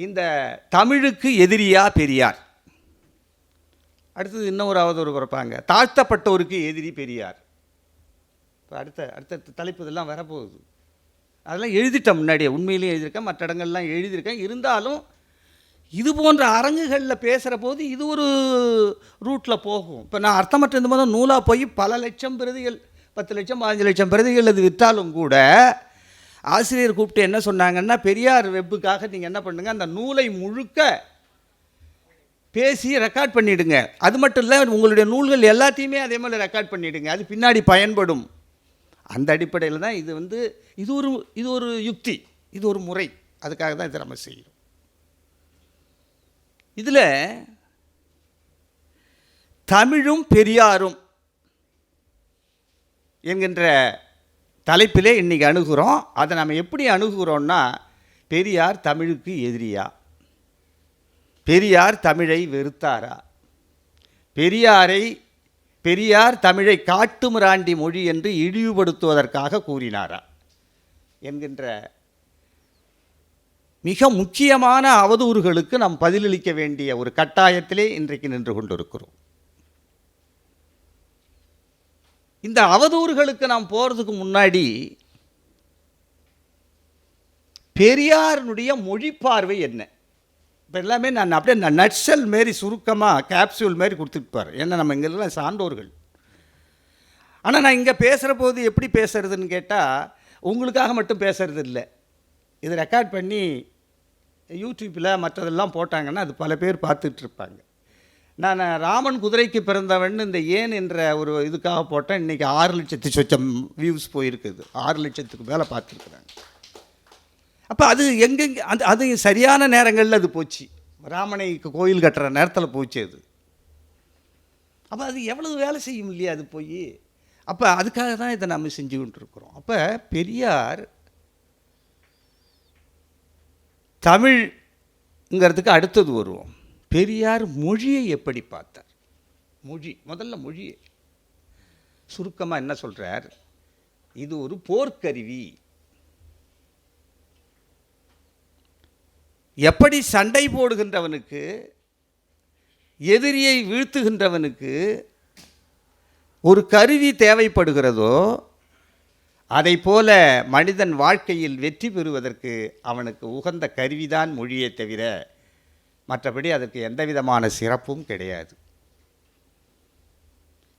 இந்த தமிழுக்கு எதிரியா பெரியார். அடுத்தது இன்னும் ஒரு அவதூறு பிறப்பாங்க, தாழ்த்தப்பட்டோருக்கு எதிரி பெரியார். இப்போ அடுத்த தலைப்பு இதெல்லாம் வரப்போகுது. அதெல்லாம் எழுதிட்டேன் முன்னாடியே, உண்மையிலேயே எழுதியிருக்கேன், மற்ற இடங்கள்லாம் எழுதியிருக்கேன். இருந்தாலும் இது போன்ற அரங்குகளில் பேசுகிற போது இது ஒரு ரூட்டில் போகும். இப்போ நான் அர்த்தமற்ற இந்த மாதிரி நூலாக போய் பல லட்சம் பிரதிகள், 10 லட்சம் 15 லட்சம் பிரதிகள் அது விற்றாலும் கூட ஆசிரியர் கூப்பிட்டு என்ன சொன்னாங்கன்னா, பெரியார் வெப்புக்காக நீங்கள் என்ன பண்ணுங்கள், அந்த நூலை முழுக்க பேசி ரெக்கார்ட் பண்ணிவிடுங்க. அது மட்டும் இல்லை, உங்களுடைய நூல்கள் எல்லாத்தையுமே அதே மாதிரி ரெக்கார்ட் பண்ணிவிடுங்க, அது பின்னாடி பயன்படும். அந்த அடிப்படையில் தான் இது ஒரு யுக்தி, இது ஒரு முறை. அதுக்காக தான் இதை நம்ம செய்கிறோம். இதில் தமிழும் பெரியாரும் என்கின்ற தலைப்பிலே இன்றைக்கி அணுகுகிறோம். அதை நம்ம எப்படி அணுகுகிறோன்னா, பெரியார் தமிழுக்கு எதிரியா, பெரியார் தமிழை வெறுத்தாரா, பெரியார் தமிழை காட்டுமிராண்டி மொழி என்று இழிவுபடுத்துவதற்காக கூறினாரா என்கின்ற மிக முக்கியமான அவதூறுகளுக்கு நாம் பதிலளிக்க வேண்டிய ஒரு கட்டாயத்திலே இன்றைக்கு நின்று கொண்டிருக்கிறோம். இந்த அவதூறுகளுக்கு நாம் போகிறதுக்கு முன்னாடி பெரியாருடைய மொழி பார்வை என்ன? இப்போ எல்லாமே நான் அப்படியே நட்சல் மாரி சுருக்கமாக கேப்சூல் மாரி கொடுத்துருப்பார். ஏன்னா நம்ம இங்கெல்லாம் சான்றோர்கள். ஆனால் நான் இங்கே பேசுகிற போது எப்படி பேசுகிறதுன்னு கேட்டால், உங்களுக்காக மட்டும் பேசுகிறது இல்லை. இதை ரெக்கார்ட் பண்ணி யூடியூப்பில் மற்றதெல்லாம் போட்டாங்கன்னா அது பல பேர் பார்த்துட்ருப்பாங்க. நான் ராமன் குதிரைக்கு பிறந்தவன் இந்த ஏன் என்ற ஒரு இதுக்காக போட்டேன். இன்றைக்கி 6 லட்சத்து சொச்சம் வியூஸ் போயிருக்குது. 6 லட்சத்துக்கு மேலே பார்த்துருக்குறாங்க. அப்போ அது எங்கெங்கே அது சரியான நேரங்களில் அது போச்சு. ராமனை கோயில் கட்டுற நேரத்தில் போச்சு அது. அப்போ அது எவ்வளவு வேலை செய்யும் இல்லையா அது போய். அப்போ அதுக்காக தான் இதை நம்ம செஞ்சு கொண்டிருக்கிறோம். அப்போ பெரியார் தமிழ்ங்கிறதுக்கு அடுத்தது வருவோம். பெரியார் மொழியை எப்படி பார்த்தார்? முதல்ல மொழியை சுருக்கமாக என்ன சொல்கிறார்? இது ஒரு போர்க்கருவி. எப்படி சண்டை போடுகின்றவனுக்கு, எதிரியை வீழ்த்துகின்றவனுக்கு ஒரு கருவி தேவைப்படுகிறதோ, அதை போல மனிதன் வாழ்க்கையில் வெற்றி பெறுவதற்கு அவனுக்கு உகந்த கருவிதான் மொழியை தவிர மற்றபடி அதற்கு எந்த விதமான சிறப்பும் கிடையாது.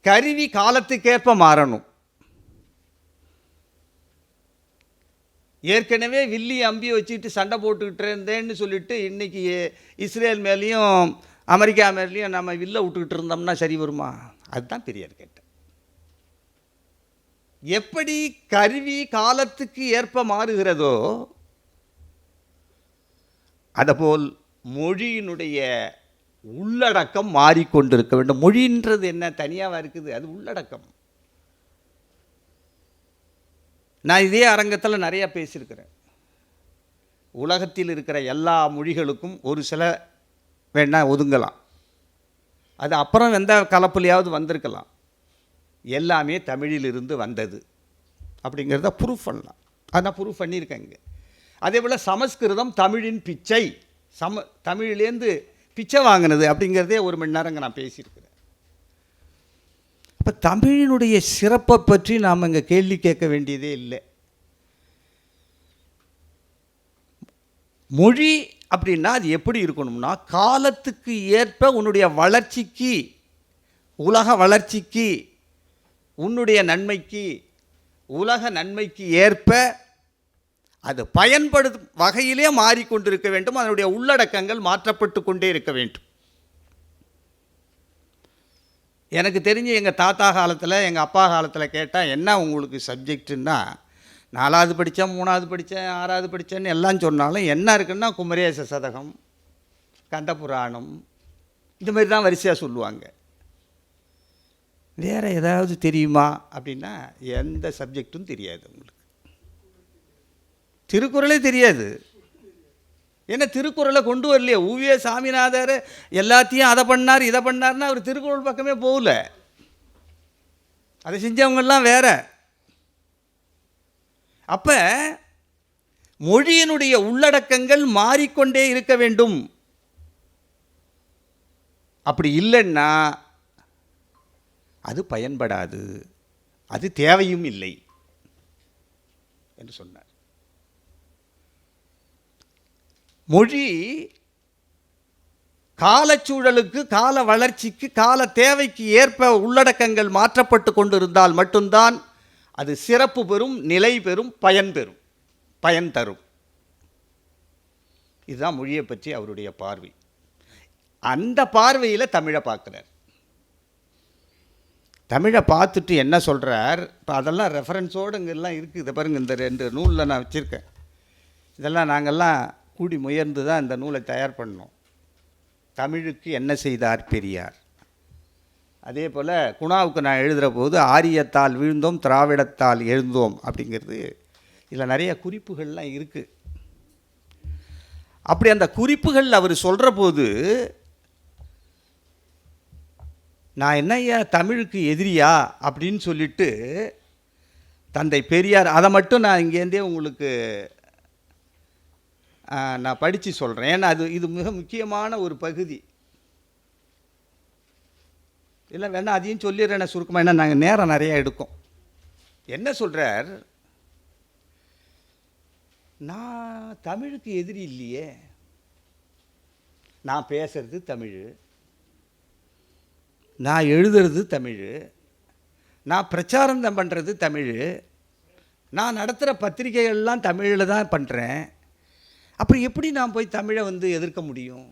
கருவி காலத்துக்கேற்ப மாறணும். ஏற்கனவே வில்லி அம்பி வச்சுக்கிட்டு சண்டை போட்டுக்கிட்டு இருந்தேன்னு சொல்லிட்டு இன்றைக்கி இஸ்ரேல் மேலேயும் அமெரிக்கா மேலேயும் நம்ம வில்லை விட்டுக்கிட்டு இருந்தோம்னா சரி வருமா? அதுதான் பெரியார் கேட்டேன். எப்படி கருவி காலத்துக்கு ஏற்ப மாறுகிறதோ அதுபோல் மொழியினுடைய உள்ளடக்கம் மாறிக்கொண்டிருக்க வேண்டும். மொழின்றது என்ன தனியாக இருக்குது? அது உள்ளடக்கம். நான் இதே அரங்கத்தில் நிறையா பேசியிருக்கிறேன். உலகத்தில் இருக்கிற எல்லா மொழிகளுக்கும் ஒரு சில வேணால் ஒதுங்கலாம், அது அப்புறம் எந்த கலப்புலையாவது வந்திருக்கலாம். எல்லாமே தமிழிலிருந்து வந்தது அப்படிங்கிறத ப்ரூஃப் பண்ணலாம். அதை நான் ப்ரூஃப் பண்ணியிருக்கேங்க. அதே போல் சமஸ்கிருதம் தமிழின் பிச்சை, தமிழிலேருந்து பிச்சை வாங்கினது அப்படிங்கிறதே 1 மணி நேரங்க நான் பேசியிருக்கிறேன். அப்போ தமிழினுடைய சிறப்பை பற்றி நாம் இங்கே கேள்வி கேட்க வேண்டியதே இல்லை. மொழி அப்படின்னா அது எப்படி இருக்கணும்னா, காலத்துக்கு ஏற்ப உன்னுடைய வளர்ச்சிக்கு, உலக வளர்ச்சிக்கு, உன்னுடைய நன்மைக்கு, உலக நன்மைக்கு ஏற்ப அது பயன்படும் வகையிலே மாறிக்கொண்டிருக்க வேண்டும். அதனுடைய உள்ளடக்கங்கள் மாற்றப்பட்டு கொண்டே இருக்க வேண்டும். எனக்கு தெரிஞ்சு எங்கள் தாத்தா காலத்தில், எங்கள் அப்பா காலத்தில் கேட்டால் என்ன உங்களுக்கு சப்ஜெக்டுன்னா, 4வது படித்தேன், 3வது படித்தேன், 6வது படித்தேன்னு எல்லாம் சொன்னாலும் என்ன இருக்குன்னா குமரேச சதகம், கண்டபுராணம், இந்த மாதிரி தான் வரிசையாக சொல்லுவாங்க. வேறு ஏதாவது தெரியுமா அப்படின்னா எந்த சப்ஜெக்டும் தெரியாது உங்களுக்கு. திருக்குறளே தெரியாது. ஏன்னா திருக்குறளை கொண்டு வரலையே. ஊவே சாமிநாதர் எல்லாத்தையும் அதை பண்ணார் இதை பண்ணார்னா அவர் திருக்குறள் பக்கமே போகல. அதை செஞ்சவங்கெல்லாம் வேற. அப்போ மொழியினுடைய உள்ளடக்கங்கள் மாறிக்கொண்டே இருக்க வேண்டும். அப்படி இல்லைன்னா அது பயன்படாது, அது தேவையும் இல்லை என்று சொன்னார். மொழி காலச்சூழலுக்கு, கால வளர்ச்சிக்கு, கால தேவைக்கு ஏற்ப உள்ளடக்கங்கள் மாற்றப்பட்டு கொண்டிருந்தால் மட்டும்தான் அது சிறப்பு பெறும், நிலை பெறும், பயன் தரும். இதுதான் மொழியை பற்றி அவருடைய பார்வை. அந்த பார்வையில் தமிழை பார்க்குறார். தமிழை பார்த்துட்டு என்ன சொல்கிறார்? இப்போ அதெல்லாம் ரெஃபரன்ஸோடு இங்கெல்லாம் இருக்குது. இதை பாருங்கள், இந்த 2 நூலில் நான் வச்சுருக்கேன். இதெல்லாம் நாங்கள்லாம் கூடி முயர்ந்து தான் இந்த நூலை தயார் பண்ணோம். தமிழுக்கு என்ன செய்தார் பெரியார். அதே போல் குணாவுக்கு நான் எழுதுகிற போது ஆரியத்தால் வீழ்ந்தோம், திராவிடத்தால் எழுந்தோம் அப்படிங்கிறது இதில் நிறைய குறிப்புகள்லாம் இருக்குது. அப்படி அந்த குறிப்புகள் அவர் சொல்கிற போது நான் என்னையா தமிழுக்கு எதிரியா அப்படின்னு சொல்லிட்டு தந்தை பெரியார், அதை மட்டும் நான் இங்கேருந்தே உங்களுக்கு நான் படித்து சொல்கிறேன். ஏன்னா இது மிக முக்கியமான ஒரு பகுதி. இல்லை வேணா அதையும் சொல்லிடுறேன் சுருக்கமாக, ஏன்னா நாங்கள் நேரம் நிறையா எடுக்கும். என்ன சொல்கிறார்? நான் தமிழுக்கு எதிரி இல்லையே, நான் பேசுறது தமிழ், நான் எழுதுறது தமிழ், நான் பிரச்சாரம் பண்ணுறது தமிழ், நான் நடத்துகிற பத்திரிகைகள்லாம் தமிழில் தான் பண்ணுறேன். அப்புறம் எப்படி நான் போய் தமிழை எதிர்க்க முடியும்?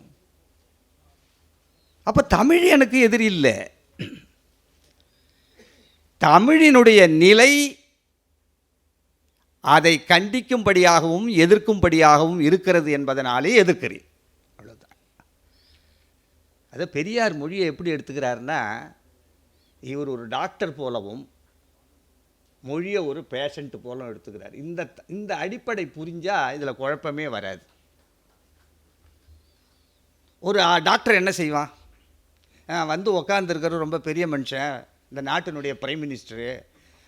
அப்போ தமிழ் எனக்கு எதிரி இல்லை. தமிழினுடைய நிலை அதை கண்டிக்கும்படியாகவும் எதிர்க்கும்படியாகவும் இருக்கிறது என்பதனாலே எதிர்க்கிறேன். அவ்வளோதான். அதை பெரியார் மொழியை எப்படி எடுத்துக்கிறாருன்னா, இவர் ஒரு டாக்டர் போலவும் மொழியை ஒரு பேஷண்ட் போலவும் எடுத்துக்கிறார். இந்த அடிப்படை புரிஞ்சால் இதில் குழப்பமே வராது. ஒரு டாக்டர் என்ன செய்வான்? உக்காந்துருக்கிற ரொம்ப பெரிய மனுஷன், இந்த நாட்டினுடைய பிரைம் மினிஸ்டரு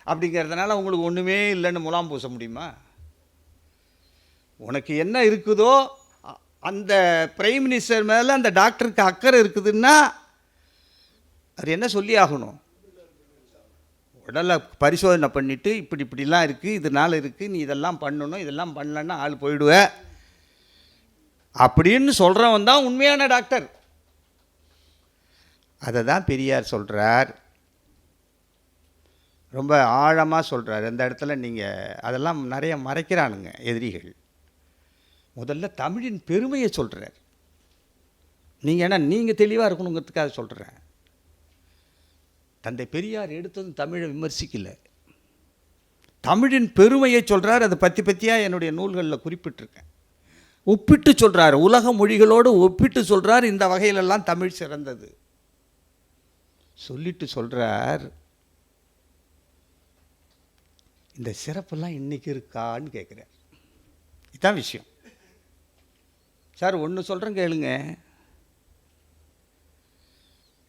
அப்படிங்கிறதுனால உங்களுக்கு ஒன்றுமே இல்லைன்னு முலாம் பூச முடியுமா? உனக்கு என்ன இருக்குதோ அந்த பிரைம் மினிஸ்டர் மேலே அந்த டாக்டருக்கு அக்கறை இருக்குதுன்னா அது என்ன சொல்லி ஆகணும்? உடலை பரிசோதனை பண்ணிவிட்டு இப்படிலாம் இருக்குது, இதனால் இருக்குது, நீ இதெல்லாம் பண்ணணும், இதெல்லாம் பண்ணலன்னா ஆள் போயிடுவ அப்படின்னு சொல்கிறவன் தான் உண்மையான டாக்டர். அதை தான் பெரியார் சொல்கிறார். ரொம்ப ஆழமாக சொல்கிறார். அந்த இடத்துல நீங்கள் அதெல்லாம் நிறைய மறைக்கிறானுங்க எதிரிகள். முதல்ல தமிழின் பெருமையை சொல்கிறார். ஏன்னா நீங்கள் தெளிவாக இருக்கணுங்கிறதுக்காக சொல்கிறேன். தந்தை பெரியார் எடுத்ததும் தமிழை விமர்சிக்கலை, தமிழின் பெருமையை சொல்கிறார். அதை பற்றியாக என்னுடைய நூல்களில் குறிப்பிட்டிருக்கேன். ஒப்பிட்டு சொல்கிறார், உலக மொழிகளோடு ஒப்பிட்டு சொல்கிறார். இந்த வகையிலெல்லாம் தமிழ் சிறந்தது சொல்லிட்டு சொல்கிறார். இந்த சிறப்பெல்லாம் இன்றைக்கி இருக்கான்னு கேட்குறார். இதுதான் விஷயம் சார். ஒன்று சொல்கிறேன் கேளுங்க.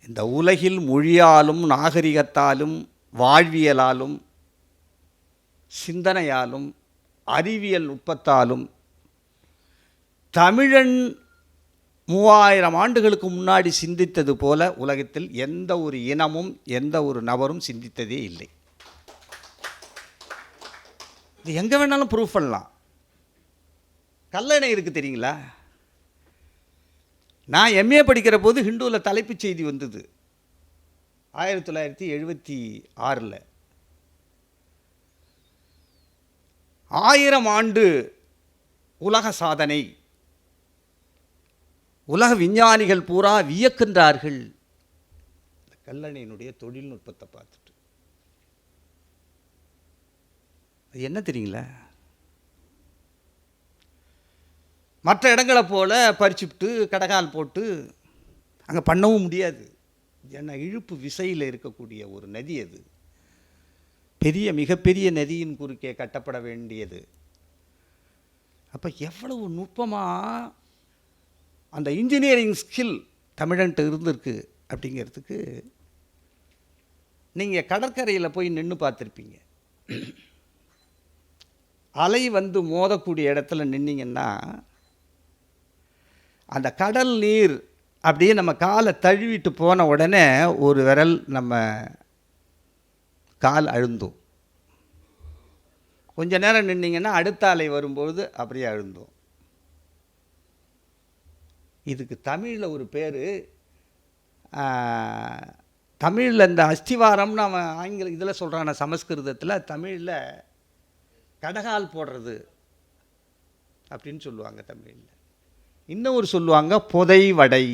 இந்த உலகில் மொழியாலும் நாகரிகத்தாலும் வாழ்வியலாலும் சிந்தனையாலும் அறிவியல் நுட்பத்தாலும் தமிழன் 3000 ஆண்டுகளுக்கு முன்னாடி சிந்தித்தது போல உலகத்தில் எந்த ஒரு இனமும் எந்த ஒரு நபரும் சிந்தித்ததே இல்லை. இது எங்கே வேணாலும் ப்ரூஃப் பண்ணலாம். கல்லணை இருக்குது தெரியுங்களா? நான் எம்ஏ படிக்கிற போது ஹிந்துவில் தலைப்புச் செய்தி வந்தது 1976. 1000 ஆண்டு உலக சாதனை, உலக விஞ்ஞானிகள் பூரா வியக்கின்றார்கள் இந்த கல்லணையினுடைய தொழில்நுட்பத்தை பார்த்துட்டு. அது என்ன தெரியுங்களா? மற்ற இடங்களை போல் பறிச்சுட்டு கடகால் போட்டு அங்கே பண்ணவும் முடியாது. ஏன்னா இழுப்பு விசையில் இருக்கக்கூடிய ஒரு நதி அது. மிகப்பெரிய நதியின் குறுக்கே கட்டப்பட வேண்டியது. அப்போ எவ்வளவு நுட்பமாக அந்த இன்ஜினியரிங் ஸ்கில் தமிழன்ட்டு இருந்திருக்கு அப்படிங்கிறதுக்கு நீங்கள் கடற்கரையில் போய் நின்று பார்த்துருப்பீங்க. அலை வந்து மோதக்கூடிய இடத்துல நின்னீங்கன்னா அந்த கடல் நீர் அப்படியே நம்ம காலை தழுவிட்டு போன உடனே ஒரு விரல் நம்ம கால் அழுந்தும். கொஞ்ச நேரம் நின்னீங்கன்னா அடுத்த அலை வரும்பொழுது அப்படியே அழுந்தும். இதுக்கு தமிழில் ஒரு பேர், தமிழில் இந்த அஸ்திவாரம்னு அவன் ஆங்கில இதில் சொல்கிறான், சமஸ்கிருதத்தில். தமிழில் கடகால் போடுறது அப்படின்னு சொல்லுவாங்க தமிழில். இன்னொரு சொல்லுவாங்க புதைவடை,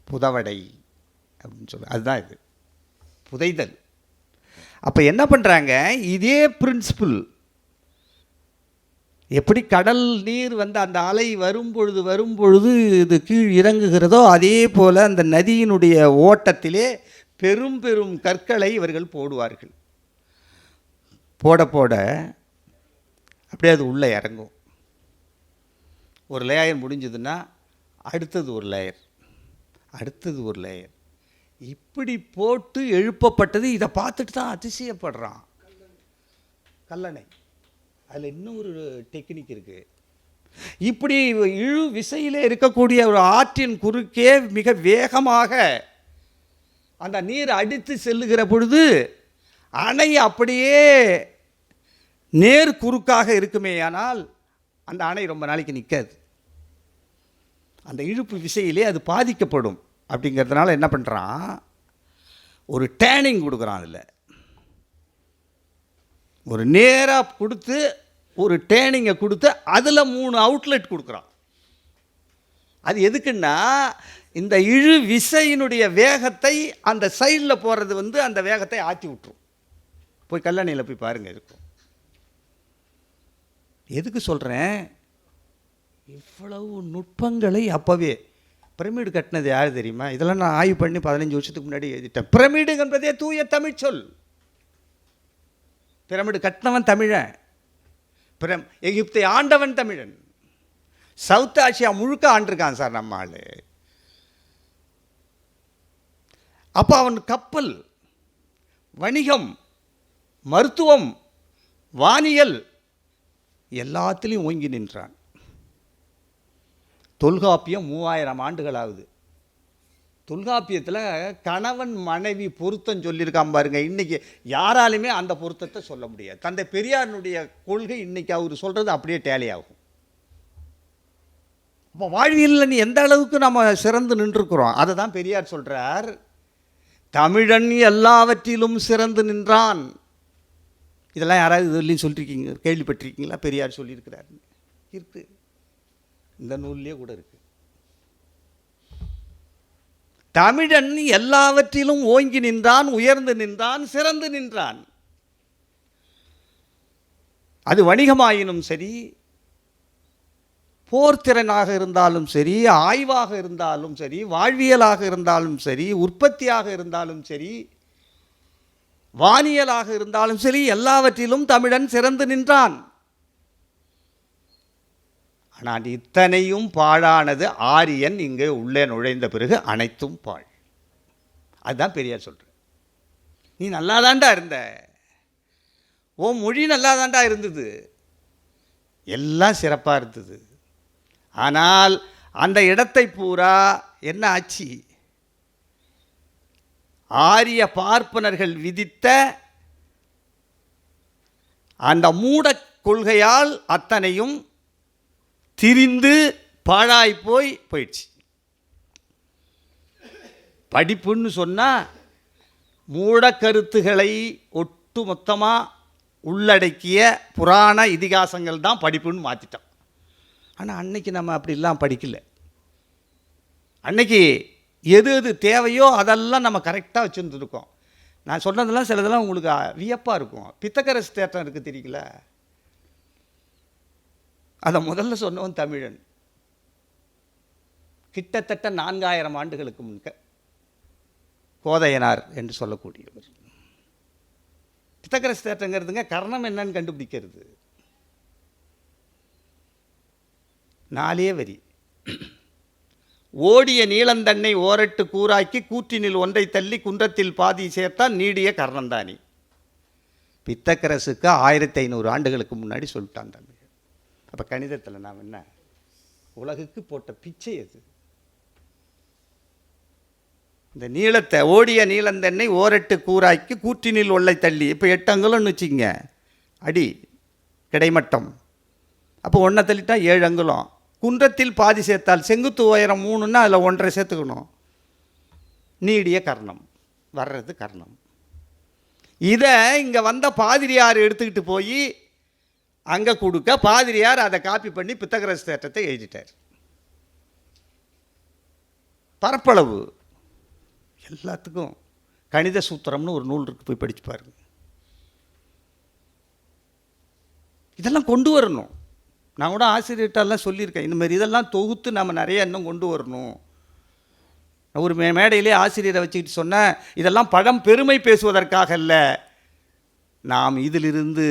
புதவடை அப்படின்னு சொல்லுவாங்க. அதுதான் இது புதைதல். அப்போ என்ன பண்ணுறாங்க, இதே பிரின்சிபிள் எப்படி கடல் நீர் வந்து அந்த அலை வரும்பொழுது இது கீழ் இறங்குகிறதோ, அதே போல் அந்த நதியினுடைய ஓட்டத்திலே பெரும் பெரும் கற்களை இவர்கள் போடுவார்கள். போட போட அப்படியே அது உள்ளே இறங்கும். ஒரு லேயர் முடிஞ்சதுன்னா அடுத்தது ஒரு லேயர், அடுத்தது ஒரு லேயர், இப்படி போட்டு எழுப்பப்பட்டது. இதை பார்த்துட்டு தான் அதிசயப்படுறான் கல்லணை. அதில் இன்னொரு டெக்னிக் இருக்குது. இப்படி இழு விசையிலே இருக்கக்கூடிய ஒரு ஆற்றின் குறுக்கே மிக வேகமாக அந்த நீர் அடித்து செல்லுகிற பொழுது அணை அப்படியே நேர் குறுக்காக இருக்குமே, ஆனால் அந்த அணை ரொம்ப நாளைக்கு நிற்காது. அந்த இழுப்பு விசையிலே அது பாதிக்கப்படும். அப்படிங்கிறதுனால என்ன பண்ணுறான், ஒரு டேனிங் கொடுக்குறான். அதில் ஒரு நேராக கொடுத்து ஒரு டேனிங்கை கொடுத்து அதில் 3 அவுட்லெட் கொடுக்குறான். அது எதுக்குன்னா, இந்த இழு விசையினுடைய வேகத்தை அந்த சைடில் போகிறது வந்து அந்த வேகத்தை ஆற்றி விட்டுரும். போய் கல்லணையில் போய் பாருங்கள், இருக்கும். எதுக்கு சொல்கிறேன், இவ்வளவு நுட்பங்களை அப்போவே பிரமிடு கட்டினது யார் தெரியுமா? இதெல்லாம் நான் ஆய்வு பண்ணி 15 வருஷத்துக்கு முன்னாடி எழுதிட்டேன். பிரமிடு என்பதே தூய தமிழ் சொல். பிரமிடு கட்டினவன் தமிழன், எகிப்தை ஆண்டவன் தமிழன், சவுத் ஆசியா முழுக்க ஆண்டிருக்கான் சார் நம்ம ஆள். அப்போ அவன் கப்பல், வணிகம், மருத்துவம், வானியல் எல்லாத்திலையும் ஓங்கி நின்றான். தொல்காப்பியம் 3000 ஆண்டுகள் ஆகுது. தொல்காப்பியத்தில் கணவன் மனைவி பொருத்தம் சொல்லியிருக்கான் பாருங்க. இன்றைக்கி யாராலுமே அந்த பொருத்தத்தை சொல்ல முடியாது. தந்தை பெரியாரினுடைய கொள்கை இன்றைக்கி அவர் சொல்கிறது அப்படியே டேலி ஆகும். அப்போ வாழ்வியலில் நீ எந்த அளவுக்கு நம்ம சிறந்து நின்றுக்கிறோம், அதை தான் பெரியார் சொல்கிறார். தமிழன் எல்லாவற்றிலும் சிறந்து நின்றான். இதெல்லாம் யாராவது இதுலேயும் சொல்லியிருக்கீங்க, கேள்விப்பட்டிருக்கீங்களா? பெரியார் சொல்லியிருக்கிறார். இருக்கு, இந்த நூல்லையே கூட இருக்கு. தமிழன் எல்லாவற்றிலும் ஓங்கி நின்றான், உயர்ந்து நின்றான், சிறந்து நின்றான். அது வணிகமாயினும் சரி, போர்த்திறனாக இருந்தாலும் சரி, ஆய்வாக இருந்தாலும் சரி, வாழ்வியலாக இருந்தாலும் சரி, உற்பத்தியாக இருந்தாலும் சரி, வானியலாக இருந்தாலும் சரி, எல்லாவற்றிலும் தமிழன் சிறந்து நின்றான். ஆனால் இத்தனையும் பாழானது ஆரியன் இங்கே உள்ளே நுழைந்த பிறகு அனைத்தும் பாழ். அதுதான் பெரியார் சொல்ற. நீ நல்லாதாண்டா இருந்த, ஓ மொழி நல்லாதாண்டா இருந்தது, எல்லாம் சிறப்பாக இருந்தது. ஆனால் அந்த இடத்தை பூரா என்ன ஆச்சு, ஆரிய பார்ப்பனர்கள் விதித்த அந்த மூட கொள்கையால் அத்தனையும் திரிந்து பாழாய் போயிடுச்சு. படிப்புன்னு சொன்னால் மூட கருத்துக்களை ஒட்டு மொத்தமாக உள்ளடக்கிய புராண இதிகாசங்கள் தான் படிப்புன்னு மாற்றிட்டோம். ஆனால் அன்னைக்கு நம்ம அப்படிலாம் படிக்கல. அன்னைக்கு எது எது தேவையோ அதெல்லாம் நம்ம கரெக்டாக வச்சுருந்துருக்கோம். நான் சொன்னதெல்லாம் சிலதெல்லாம் உங்களுக்கு வியப்பாக இருக்கும். பித்தகரஸ் தேட்டம் இருக்குது தெரியுங்களா? அதை முதல்ல சொன்னவன் தமிழன். கிட்டத்தட்ட 4000 ஆண்டுகளுக்கு முன்க கோதையனார் என்று சொல்லக்கூடியவர். பித்தகரஸ் தேட்டங்கிறதுங்க கர்ணம் என்னன்னு கண்டுபிடிக்கிறது. 4 வரி. ஓடிய நீளந்தன்னை ஓரட்டு கூறாக்கி கூற்றினில் ஒன்றை தள்ளி குன்றத்தில் பாதி சேர்த்தான் நீடிய கர்ணந்தானி. பித்தக்கரசுக்கு 1500 ஆண்டுகளுக்கு முன்னாடி சொல்லிட்டான் தமிழ். அப்போ கணிதத்தில் நாம் என்ன உலகுக்கு போட்ட பிச்சை அது. இந்த நீளத்தை ஓடிய நீளந்தென்னை ஓரட்டு கூராய்க்கு கூற்றினில் ஒல்லை தள்ளி. இப்போ 8 அங்குலம்னு வச்சுங்க அடி கிடைமட்டம். அப்போ 1 தள்ளிட்டா 7 அங்குலம். குன்றத்தில் பாதி சேர்த்தால் செங்குத்து உயரம் 3ன்னா அதில் 1.5 சேர்த்துக்கணும். நீடிய கர்ணம் வர்றது கர்ணம். இதை இங்கே வந்த பாதிரியார் எடுத்துக்கிட்டு போய் அங்கே கொடுக்க பாதிரியார் அதை காப்பி பண்ணி பித்தகரஸ் தேற்றத்தை எழுதிட்டார். பரப்பளவு எல்லாத்துக்கும் கணித சூத்திரம்னு ஒரு நூல் இருக்கு, போய் படிச்சு பாருங்க. இதெல்லாம் கொண்டு வரணும். நான் கூட ஆசிரியர்கிட்டலாம் சொல்லியிருக்கேன், இந்த மாதிரி இதெல்லாம் தொகுத்து நம்ம நிறைய இன்னும் கொண்டு வரணும். ஒரு மேடையிலே ஆசிரியரை வச்சுக்கிட்டு சொன்னேன், இதெல்லாம் பழம் பெருமை பேசுவதற்காக அல்ல, நாம் இதிலிருந்து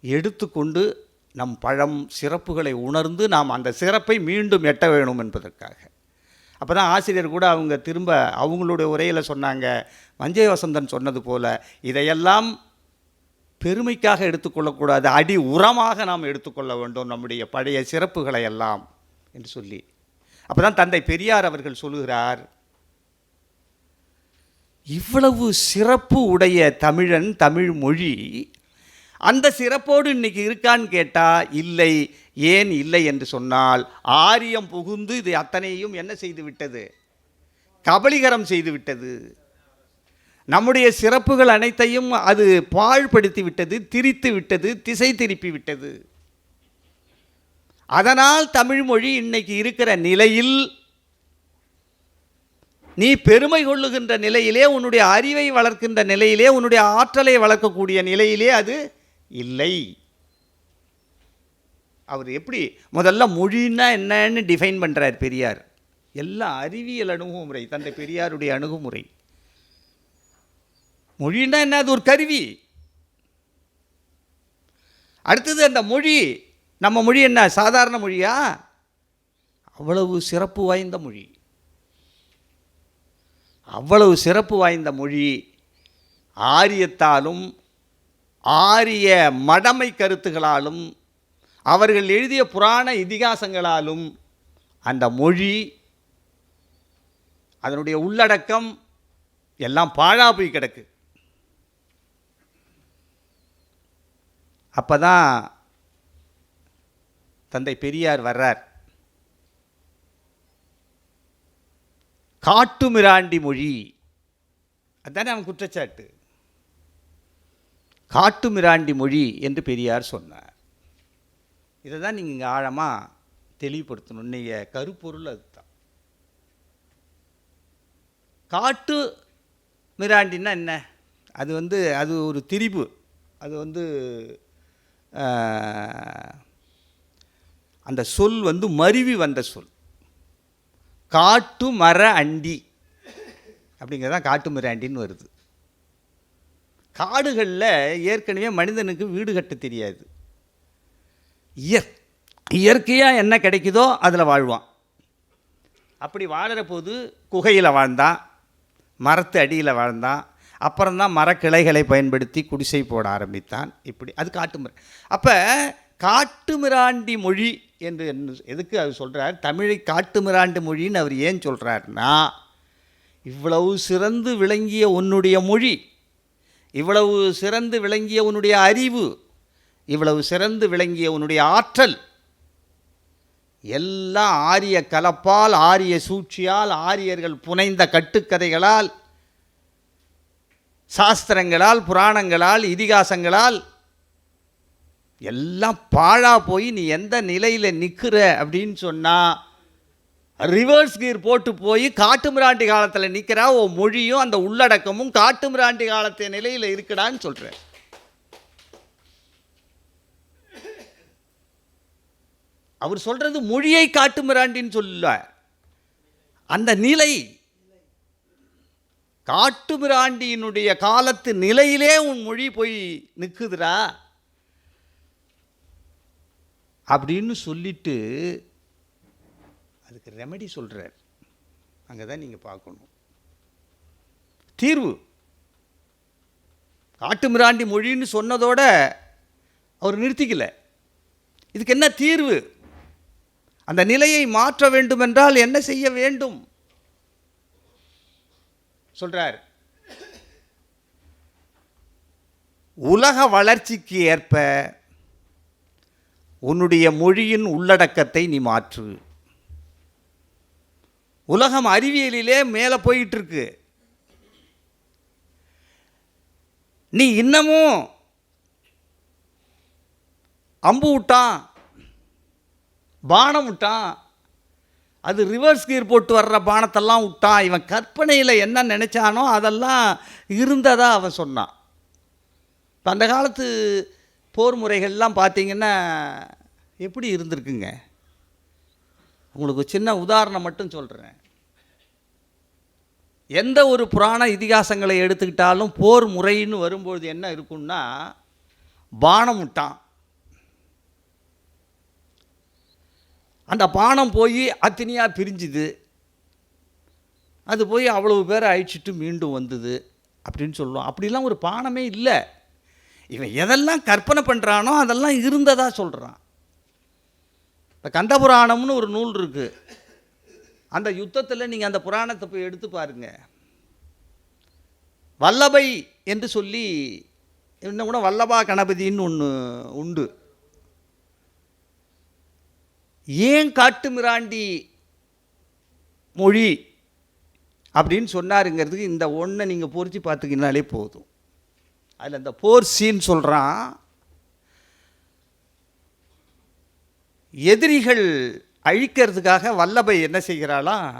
எடுத்துக்கொண்டு நம் பழம் சிறப்புகளை உணர்ந்து நாம் அந்த சிறப்பை மீண்டும் எட்ட வேணும் என்பதற்காக. அப்போ தான் ஆசிரியர் கூட அவங்க திரும்ப அவங்களுடைய உரையில் சொன்னாங்க, மஞ்சை வசந்தன் சொன்னது போல் இதையெல்லாம் பெருமைக்காக எடுத்துக்கொள்ளக்கூடாது, அடி உரமாக நாம் எடுத்துக்கொள்ள வேண்டும் நம்முடைய பழைய சிறப்புகளை எல்லாம் என்று சொல்லி. அப்போ தான் தந்தை பெரியார் அவர்கள் சொல்லுகிறார், இவ்வளவு சிறப்பு உடைய தமிழன் தமிழ் மொழி அந்த சிறப்போடு இன்னைக்கு இருக்கான்னு கேட்டால் இல்லை. ஏன் இல்லை என்று சொன்னால், ஆரியம் புகுந்து இது அத்தனையும் என்ன செய்து விட்டது? கபலீகரம் செய்து விட்டது. நம்முடைய சிறப்புகள் அனைத்தையும் அது பாழ்படுத்தி விட்டது, திரித்து விட்டது, திசை திருப்பி விட்டது. அதனால் தமிழ் மொழி இன்னைக்கு இருக்கிற நிலையில், நீ பெருமை கொள்ளுகின்ற நிலையிலே, உன்னுடைய அறிவை வளர்க்கின்ற நிலையிலே, உன்னுடைய ஆற்றலை வளர்க்கக்கூடிய நிலையிலே அது இல்லை. அவர் எப்படி முதல்ல மொழின்னா என்னன்னு டிஃபைன் பண்ணுறார் பெரியார். எல்லாம் அறிவியல் அணுகுமுறை, தந்தை பெரியாருடைய அணுகுமுறை. மொழின்னா என்ன? அது ஒரு கருவி. அடுத்தது அந்த மொழி, நம்ம மொழி என்ன சாதாரண மொழியா? அவ்வளவு சிறப்பு வாய்ந்த மொழி. அவ்வளவு சிறப்பு வாய்ந்த மொழி ஆரியத்தாலும் ஆரிய மடமை கருத்துகளாலும் அவர்கள் எழுதிய புராண இதிகாசங்களாலும் அந்த மொழி, அதனுடைய உள்ளடக்கம் எல்லாம் பாழா போய் கிடக்கு. அப்போ தான் தந்தை பெரியார் வர்றார். காட்டுமிராண்டி மொழி, அதுதானே அவன் குற்றச்சாட்டு. காட்டுமிராண்டி மொழி என்று பெரியார் சொன்னார். இதை தான் நீங்கள் இங்கே ஆழமாக தெளிவுபடுத்தணும். நீங்கள் கருப்பொருள் அதுதான். காட்டு மிராண்டின்னா என்ன? அது ஒரு திரிபு. அது அந்த சொல் மருவி வந்த சொல். காட்டு மர அண்டி அப்படிங்கிறதான் காட்டு மிராண்டின்னு வருது. காடுகளில் ஏற்கனவே மனிதனுக்கு வீடு கட்ட தெரியாது. இயற்கையாக என்ன கிடைக்குதோ அதில் வாழ்வான். அப்படி வாழற போது குகையில் வாழ்ந்தான், மரத்து அடியில் வாழ்ந்தான், அப்புறம்தான் மரக்கிளைகளை பயன்படுத்தி குடிசை போட ஆரம்பித்தான். இப்படி அது காட்டுமிராண்டி. அப்போ காட்டுமிராண்டி மொழி என்று எதுக்கு அவர் சொல்கிறார்? தமிழை காட்டுமிராண்டி மொழின்னு அவர் ஏன் சொல்கிறார்னா, இவ்வளவு சிறந்து விளங்கிய உன்னுடைய மொழி, இவ்வளவு சிறந்து விளங்கிய உன்னுடைய அறிவு, இவ்வளவு சிறந்து விளங்கிய உன்னுடைய ஆற்றல் எல்லாம் ஆரிய கலப்பால், ஆரிய சூழ்ச்சியால், ஆரியர்கள் புனைந்த கட்டுக்கதைகளால், சாஸ்திரங்களால், புராணங்களால், இதிகாசங்களால் எல்லாம் பாழா போய் நீ எந்த நிலையில் நிற்கிற அப்படின்னு சொன்னால், ரிவர்ஸ் கீர் போட்டு போய் காட்டுமிராண்டி காலத்தில் நிற்கிறா. ஓ மொழியும் அந்த உள்ளடக்கமும் காட்டுமிராண்டி காலத்து நிலையில் இருக்குடான்னு சொல்கிறேன். அவர் சொல்கிறது மொழியை காட்டுமிராண்டின்னு சொல்ல, அந்த நிலை காட்டுமிராண்டியினுடைய காலத்து நிலையிலே உன் மொழி போய் நிற்குதுரா அப்படின்னு சொல்லிட்டு அதுக்கு ரெமெடி சொல்கிறார். அங்கே தான் நீங்கள் பார்க்கணும் தீர்வு. காட்டுமிராண்டி மொழின்னு சொன்னதோட அவர் நிறுத்திக்கல. இதுக்கு என்ன தீர்வு? அந்த நிலையை மாற்ற வேண்டுமென்றால் என்ன செய்ய வேண்டும் சொல்றார். உலக வளர்ச்சிக்கு ஏற்ப உன்னுடைய மொழியின் உள்ளடக்கத்தை நீ மாற்று. உலகம் அறிவியலிலே மேலே போயிட்டு இருக்கு. நீ இன்னமும் அம்பு விட்டான், பானம் விட்டான், அது ரிவர்ஸ் கீர் போட்டு வர்ற பானத்தெல்லாம் விட்டான். இவன் கற்பனையில் என்ன நினச்சானோ அதெல்லாம் இருந்ததா அவன் சொன்னான். இப்போ அந்த காலத்து போர் முறைகள்லாம் பார்த்தீங்கன்னா எப்படி இருந்திருக்குங்க? உங்களுக்கு சின்ன உதாரணம் மட்டும் சொல்கிறேன். எந்த ஒரு புராண இதிகாசங்களை எடுத்துக்கிட்டாலும் போர் முறைன்னு வரும்பொழுது என்ன இருக்குன்னா, பானம் விட்டான், அந்த பானம் போய் அத்தனையாக பிரிஞ்சுது, அது போய் அவ்வளவு பேரை அழிச்சிட்டு மீண்டும் வந்தது அப்படின்னு சொல்லுவோம். அப்படிலாம் ஒரு பானமே இல்லை. இவன் எதெல்லாம் கற்பனை பண்ணுறானோ அதெல்லாம் இருந்ததா சொல்கிறான். இந்த கந்தபுராணம்னு ஒரு நூல் இருக்குது. அந்த யுத்தத்தில் நீங்கள் அந்த புராணத்தை போய் எடுத்து பாருங்க. வல்லபை என்று சொல்லி இன்னும் கூட வல்லபா கணபதின்னு ஒன்று உண்டு. ஏன் காட்டுமிராண்டி மொழி அப்படின்னு சொன்னாருங்கிறதுக்கு இந்த ஒன்றை நீங்கள் பொறிச்சு பார்த்துக்கினாலே போதும். அதில் அந்த போர் சீன் சொல்கிறான். எதிரிகள் அழிக்கிறதுக்காக வல்லபை என்ன செய்கிறாளாம்,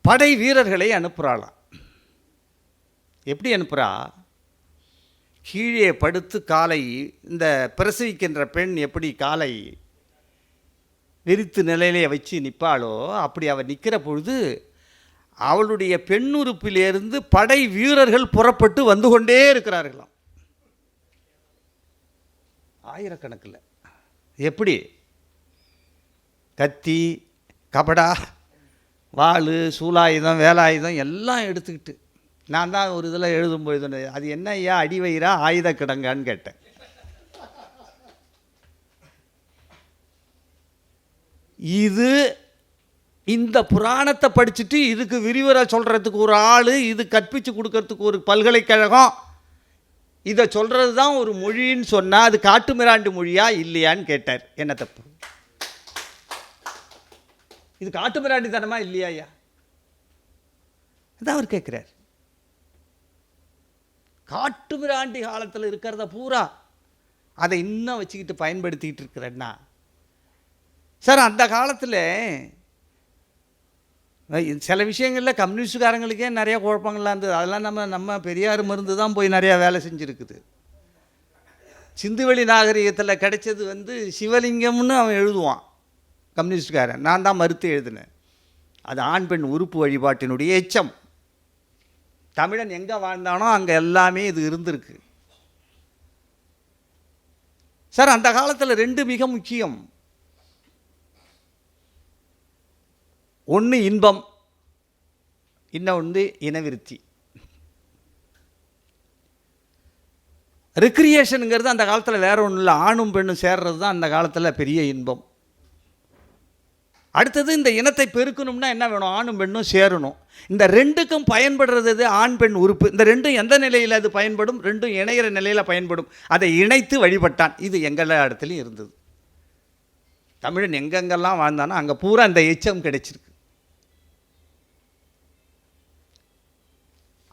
படை வீரர்களை அனுப்புகிறாளாம். எப்படி அனுப்புகிறா? கீழே படுத்து காலை, இந்த பிரசவிக்கின்ற பெண் எப்படி காலை விரித்து நிலையிலே வச்சு நிற்பாளோ அப்படி அவள் நிற்கிற பொழுது அவளுடைய பெண்ணுறுப்பிலிருந்து படை வீரர்கள் புறப்பட்டு வந்து கொண்டே இருக்கிறார்களாம், ஆயிரக்கணக்கில். எப்படி? கத்தி, கபடா, வாள், சூலாயுதம், வேலாயுதம் எல்லாம் எடுத்துக்கிட்டு. நான் தான் ஒரு இதில் எழுதும்பொழுது அது என்ன ஐயா அடி வயிறா ஆயுத கிடங்கான்னு கேட்டேன். இது இந்த புராணத்தை படிச்சுட்டு இதுக்கு விரிவுரை சொல்கிறதுக்கு ஒரு ஆள், இது கற்பித்து கொடுக்கறதுக்கு ஒரு பல்கலைக்கழகம், இதை சொல்கிறது தான் ஒரு மொழின்னு சொன்னால் அது காட்டுமிராண்டி மொழியா இல்லையான்னு கேட்டார். என்ன தப்பு? இது காட்டுமிராண்டி தனமா இல்லையா ஐயா? அதான் அவர் கேட்குறார். காட்டுமிராண்டி காலத்தில் இருக்கிறத பூரா அதை இன்னும் வச்சுக்கிட்டு பயன்படுத்திக்கிட்டு இருக்கிறேன்னா சார், அந்த காலத்தில் சில விஷயங்களில் கம்யூனிஸ்டுக்காரங்களுக்கே நிறையா குழப்பங்கள்லாம் இருந்தது. அதெல்லாம் நம்ம பெரியார் மருந்து தான் போய் நிறையா வேலை செஞ்சுருக்குது. சிந்துவெளி நாகரிகத்தில் கிடைச்சது சிவலிங்கம்னு அவன் எழுதுவான் கம்யூனிஸ்டுக்காரன். நான் தான் மறுத்து எழுதினேன். அது ஆண் பெண் உறுப்பு வழிபாட்டினுடைய எச்சம். தமிழன் எங்கே வாழ்ந்தானோ அங்கே எல்லாமே இது இருந்திருக்கு சார். அந்த காலத்தில் ரெண்டு மிக முக்கியம். ஒன்று இன்பம், இன்னொன்று இனவிருத்தி. ரெக்ரியேஷனுங்கிறது அந்த காலத்தில் வேறு ஒன்றும் இல்லை. ஆணும் பெண்ணும் சேர்றது தான் அந்த காலத்தில் பெரிய இன்பம். அடுத்தது இந்த இனத்தை பெருக்கணும்னா என்ன வேணும்? ஆணும் பெண்ணும் சேரணும். இந்த ரெண்டுக்கும் பயன்படுறது ஆண் பெண் உறுப்பு. இந்த ரெண்டும் எந்த நிலையில் அது பயன்படும்? ரெண்டும் இணையிற நிலையில் பயன்படும். அதை இணைத்து வழிபட்டான். இது எங்கள இடத்துலையும் இருந்தது. தமிழன் எங்கெங்கெல்லாம் வாழ்ந்தானோ அங்கே பூரா அந்த எச்சம் கிடைச்சிருக்கு.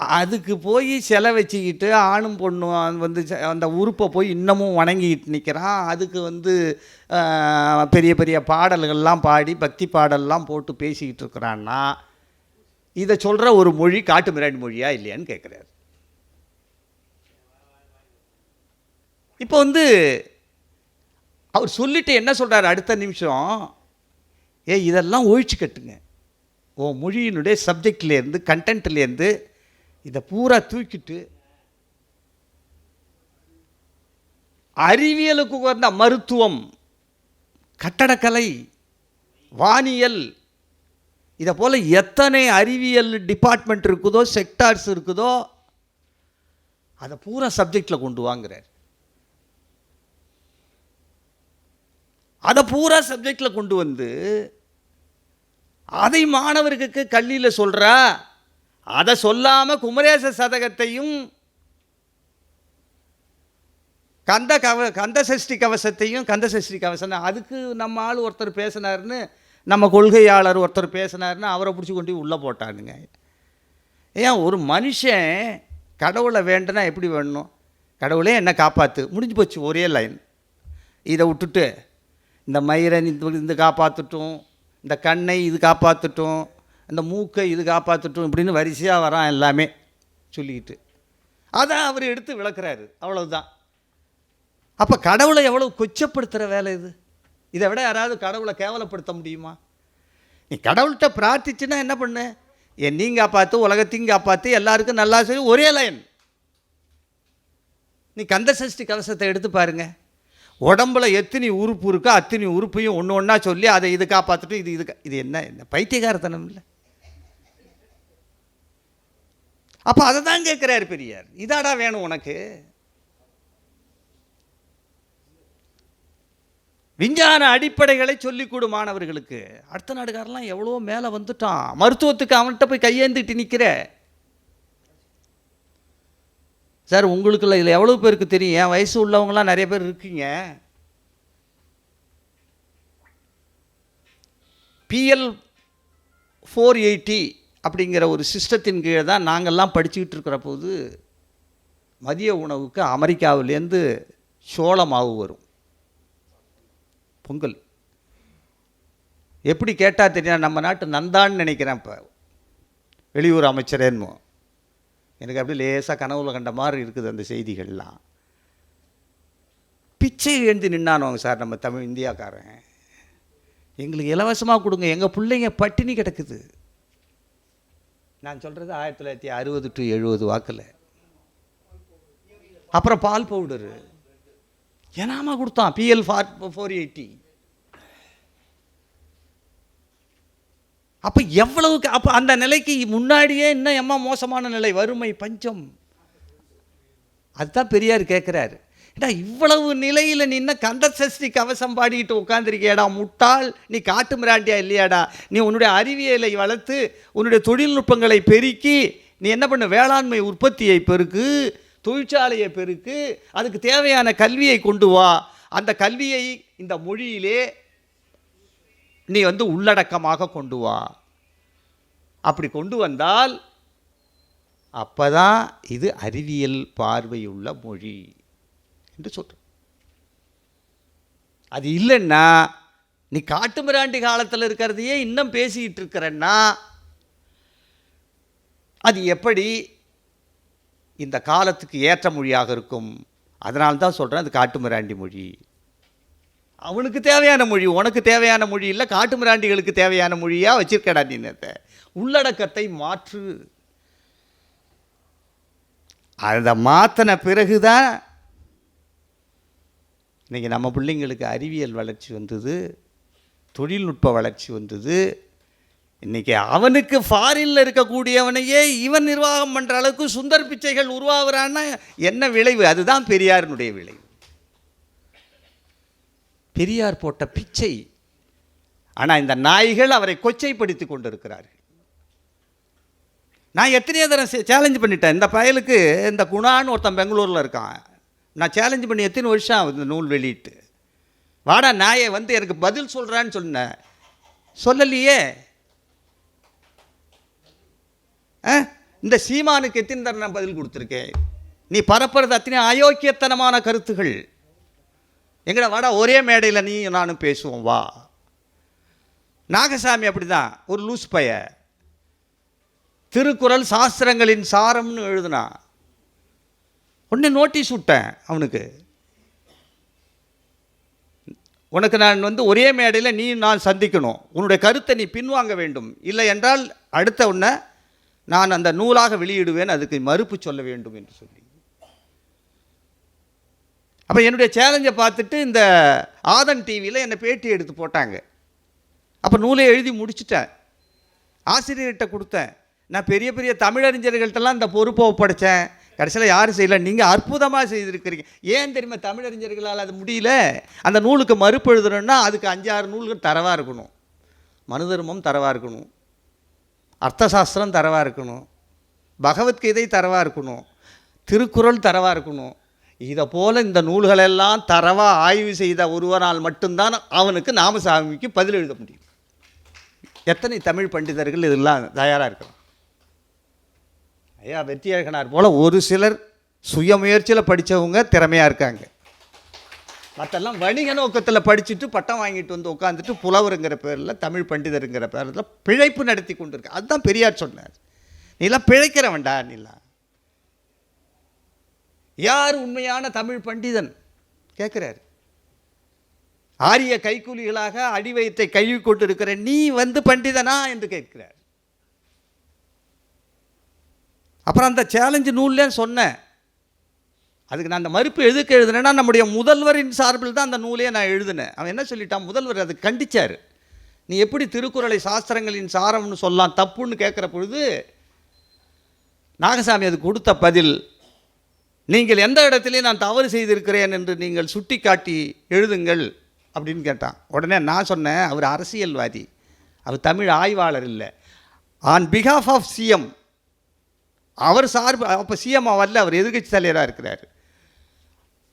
அதுக்கு போய் சிலை வச்சுக்கிட்டு ஆணும் பொண்ணும் அந்த உறுப்பை போய் இன்னமும் வணங்கிக்கிட்டு நிற்கிறான். அதுக்கு பெரிய பெரிய பாடல்கள்லாம் பாடி பக்தி பாடல்லாம் போட்டு பேசிக்கிட்டு இருக்கிறான்னா இதை சொல்கிற ஒரு மொழி காட்டுமிராண்டி மொழியா இல்லையான்னு கேட்குறாரு. இப்போ அவர் சொல்லிட்டு என்ன சொல்கிறார் அடுத்த நிமிஷம், இதெல்லாம் ஒழிச்சு கட்டுங்க. மொழியினுடைய சப்ஜெக்ட்லேருந்து கண்டென்ட்லேருந்து இதை பூரா தூக்கிட்டு அறிவியலுக்கு வந்த மருத்துவம், கட்டடக்கலை, வானியல், இதை போல் எத்தனை அறிவியல் டிபார்ட்மெண்ட் இருக்குதோ, செக்டார்ஸ் இருக்குதோ, அதை பூரா சப்ஜெக்டில் கொண்டு வாங்குறார். அதை பூரா சப்ஜெக்டில் கொண்டு வந்து அதை மாணவர்களுக்கு கல்வியில் சொல்கிறா. அதை சொல்லாமல் குமரேச சதகத்தையும் கந்த சஷ்டி கவசத்தையும் கந்த சஷ்டி கவசம் அதுக்கு நம்ம ஆள் ஒருத்தர் பேசினார்னு, நம்ம கொள்கையாளர் ஒருத்தர் பேசினார்னு அவரை பிடிச்சி கொண்டு உள்ளே போட்டானுங்க. ஏன் ஒரு மனுஷன் கடவுளை வேண்டுனா எப்படி வேணும்? கடவுளே என்ன காப்பாற்று, முடிஞ்சு போச்சு, ஒரே லைன். இதை விட்டுட்டு இந்த மயிரை இந்த காப்பாற்றட்டும், இந்த கண்ணை இது காப்பாற்றட்டும், இந்த மூக்கை இது காப்பாற்றட்டும் இப்படின்னு வரிசையாக வரான் எல்லாமே சொல்லிக்கிட்டு. அதான் அவர் எடுத்து விளக்குறாரு, அவ்வளவுதான். அப்போ கடவுளை எவ்வளோ கொச்சப்படுத்துகிற வேலை இது. இதை விட யாராவது கடவுளை கேவலப்படுத்த முடியுமா? நீ கடவுள்கிட்ட பிரார்த்திச்சுன்னா என்ன பண்ணு, என்னையும் காப்பாற்று, உலகத்தையும் காப்பாற்று, எல்லாருக்கும் நல்லா செய்ய, ஒரே லைன். நீ கந்த சஷ்டி கவசத்தை எடுத்து பாருங்க, உடம்புல எத்தனை உறுப்பு இருக்கோ அத்தனை உறுப்பையும் ஒன்று ஒன்றா சொல்லி அதை இது காப்பாற்றிட்டு இது என்ன பைத்தியகாரத்தனம் இல்லை? அப்போ அதை தான் கேட்குறாரு பெரியார். இதாடா வேணும் உனக்கு? விஞ்ஞான அடிப்படைகளை சொல்லிக் கொடு மாணவர்களுக்கு. அடுத்த நாடுகாரெல்லாம் எவ்வளோ மேலே வந்துட்டான். மருத்துவத்துக்கு அவன்கிட்ட போய் கையேந்திட்டு நிற்கிற. சார் உங்களுக்குள்ள இதில் எவ்வளோ பேருக்கு தெரியும்? என் வயசு உள்ளவங்களாம் நிறைய பேர் இருக்கீங்க. PL 480 அப்படிங்கிற ஒரு சிஸ்டத்தின் கீழே தான் நாங்கள்லாம் படிச்சுக்கிட்டு இருக்கிற போது மதிய உணவுக்கு அமெரிக்காவிலேருந்து சோள மாவு வரும். பொங்கல் எப்படி கேட்டால் தெரியும்? நம்ம நாட்டு நந்தான்னு நினைக்கிறேன். இப்போ வெளியூர் அமைச்சரேன்னு எனக்கு அப்படி லேசாக கனவுல கண்ட மாதிரி இருக்குது அந்த செய்திகள்லாம். பிச்சை எழுந்து நின்னானோங்க சார் நம்ம தமிழ் இந்தியாக்காரன். எங்களுக்கு இலவசமாக கொடுங்க, எங்கள் பிள்ளைங்க பட்டினி கிடக்குது. நான் சொல்கிறது 1960 to 70 வாக்கில். அப்புறம் பால் பவுடரு ஏனாமா கொடுத்தான், PL 480. அப்போ எவ்வளவுக்கு, அப்போ அந்த நிலைக்கு முன்னாடியே இன்னும் எம்மா மோசமான நிலை, வறுமை, பஞ்சம். அதுதான் பெரியார் கேட்குறாரு, ஏடா இவ்வளவு நிலையில் நீ இன்னும் கந்த சஷ்டி கவசம் பாடிக்கிட்டு உட்காந்துருக்கியாடா முட்டாள், நீ காட்டு மிராண்டியா இல்லையாடா? நீ உன்னுடைய அறிவியலை வளர்த்து உன்னுடைய தொழில்நுட்பங்களை பெருக்கி நீ என்ன பண்ண, வேளாண்மை உற்பத்தியை பெருக்கு, தொழிற்சாலையை பெருக்கு, அதுக்கு தேவையான கல்வியை கொண்டு வா. அந்த கல்வியை இந்த மொழியிலே நீ உள்ளடக்கமாக கொண்டு வா. அப்படி கொண்டு வந்தால் அப்பதான் இது அறிவியல் பார்வையுள்ள மொழி என்று சொல்ற. அது இல்லைன்னா நீ காட்டு மிராண்டி காலத்தில் இருக்கிறதையே இன்னும் பேசிக்கிட்டு இருக்கிறன்னா அது எப்படி இந்த காலத்துக்கு ஏற்ற மொழியாக இருக்கும்? அதனால்தான் சொல்கிறேன், அது காட்டு மிராண்டி மொழி. அவனுக்கு தேவையான மொழி, உனக்கு தேவையான மொழி இல்லை, காட்டு மிராண்டிகளுக்கு தேவையான மொழியாக வச்சிருக்கடா நீ. உள்ளடக்கத்தை மாற்று. அதை மாற்றின பிறகுதான் இன்றைக்கி நம்ம பிள்ளைங்களுக்கு அறிவியல் வளர்ச்சி வந்தது, தொழில்நுட்ப வளர்ச்சி வந்தது. இன்றைக்கி அவனுக்கு ஃபாரினில் இருக்கக்கூடியவனையே இவன் நிர்வாகம் பண்ணுற அளவுக்கு சுந்தர் பிச்சைகள் உருவாகிறான்னா என்ன விளைவு? அதுதான் பெரியாரினுடைய விளைவு. பெரியார் போட்ட பிச்சை. ஆனால் இந்த நாய்கள் அவரை கொச்சைப்படுத்தி கொண்டிருக்கிறார்கள். நான் எத்தனையோ தரம் சேலஞ்சு பண்ணிட்டேன். இந்த பயலுக்கு இந்த குணான்னு ஒருத்தன் பெங்களூரில் இருக்கான், நான் சேலஞ்சு பண்ணி எத்தனை வருஷம் ஆகுது இந்த நூல் வெளியிட்டு. வாடா நாயை எனக்கு பதில் சொல்கிறான்னு சொன்னேன், சொல்லலையே. இந்த சீமானுக்கு எத்தனை தரம் நான் பதில் கொடுத்துருக்கேன். நீ பரப்புறது அத்தனை அயோக்கியத்தனமான கருத்துகள். எங்கடா வாடா, ஒரே மேடையில் நீ நானும் பேசுவோம் வா. நாகசாமி அப்படி தான், ஒரு லூஸ் பைய. திருக்குறள் சாஸ்திரங்களின் சாரம்னு எழுதுனா உடனே நோட்டீஸ் விட்டேன் அவனுக்கு. உனக்கு நான் ஒரே மேடையில் நீ நான் சந்திக்கணும், உன்னுடைய கருத்தை நீ பின்வாங்க வேண்டும், இல்லை என்றால் அடுத்த உன்னை நான் அந்த நூலாக வெளியிடுவேன், அதுக்கு மறுப்பு சொல்ல வேண்டும் என்று சொல்லி. அப்போ என்னுடைய சேலஞ்சை பார்த்துட்டு இந்த ஆதன் டிவியில் என்னை பேட்டி எடுத்து போட்டாங்க. அப்போ நூலை எழுதி முடிச்சுட்டேன், ஆசிரியர்கிட்ட கொடுத்தேன். நான் பெரிய பெரிய தமிழறிஞர்கள்ட்டெல்லாம் இந்த பொறுப்பை ஒப்படைத்தேன். கடைசியில் யாரும் செய்யலை, நீங்கள் அற்புதமாக செய்திருக்கிறீங்க. ஏன் தெரியுமா தமிழறிஞர்களால் அது முடியல? அந்த நூலுக்கு மறுப்பு எழுதுறோன்னா அதுக்கு 5-6 நூல்கள் தரவாக இருக்கணும். மனு தர்மம் தரவாக இருக்கணும், அர்த்தசாஸ்திரம் தரவாக இருக்கணும், பகவத்கீதை தரவாக இருக்கணும், திருக்குறள் தரவாக இருக்கணும். இதை போல் இந்த நூல்களெல்லாம் தரவாக ஆய்வு செய்த ஒருவனால் மட்டும்தான் அவனுக்கு நாமசாமிக்கு பதில் எழுத முடியும். எத்தனை தமிழ் பண்டிதர்கள் இதெல்லாம் தயாராக இருக்கிறோம். ஐயா வெற்றியழகனார் போல் ஒரு சிலர் சுயமுயற்சியில் படித்தவங்க திறமையாக இருக்காங்க. மற்றெல்லாம் வணிக நோக்கத்தில் படிச்சுட்டு பட்டம் வாங்கிட்டு வந்து உட்காந்துட்டு புலவருங்கிற பேரில் தமிழ் பண்டிதருங்கிற பேரில் பிழைப்பு நடத்தி கொண்டு இருக்கு. அதுதான் பெரியார் சொன்னார், நீலாம் பிழைக்கிற வேண்டாம். நீலாம் யார் உண்மையான தமிழ் பண்டிதன் கேட்குறாரு. ஆரிய கைக்கூலிகளாக அடிவயத்தை கழுவி கொண்டு இருக்கிற நீ வந்து பண்டிதனா என்று கேட்கிறார். அப்புறம் அந்த சேலஞ்சு நூல்லேன்னு சொன்னேன். அதுக்கு நான் அந்த மறுப்பு எதுக்கு எழுதுனேன்னா, நம்முடைய முதல்வரின் சார்பில் தான் அந்த நூலையே நான் எழுதினேன். அவன் என்ன சொல்லிட்டான், முதல்வர் அதை கண்டிச்சார். நீ எப்படி திருக்குறளை சாஸ்திரங்களின் சாரம்னு சொல்லலாம், தப்புன்னு கேட்குற பொழுது நாகசாமி அதுக்கு கொடுத்த பதில், நீங்கள் எந்த இடத்துலையும் நான் தவறு செய்திருக்கிறேன் என்று நீங்கள் சுட்டி காட்டி எழுதுங்கள் அப்படின்னு கேட்டான். உடனே நான் சொன்னேன், அவர் அரசியல்வாதி, அவர் தமிழ் ஆய்வாளர் இல்லை. ஆன் பிஹாஃப் ஆஃப் சிஎம், அவர் சார்பு, அப்போ சிஎம் வரல, அவர் எதிர்கட்சி தலைவராக இருக்கிறார்,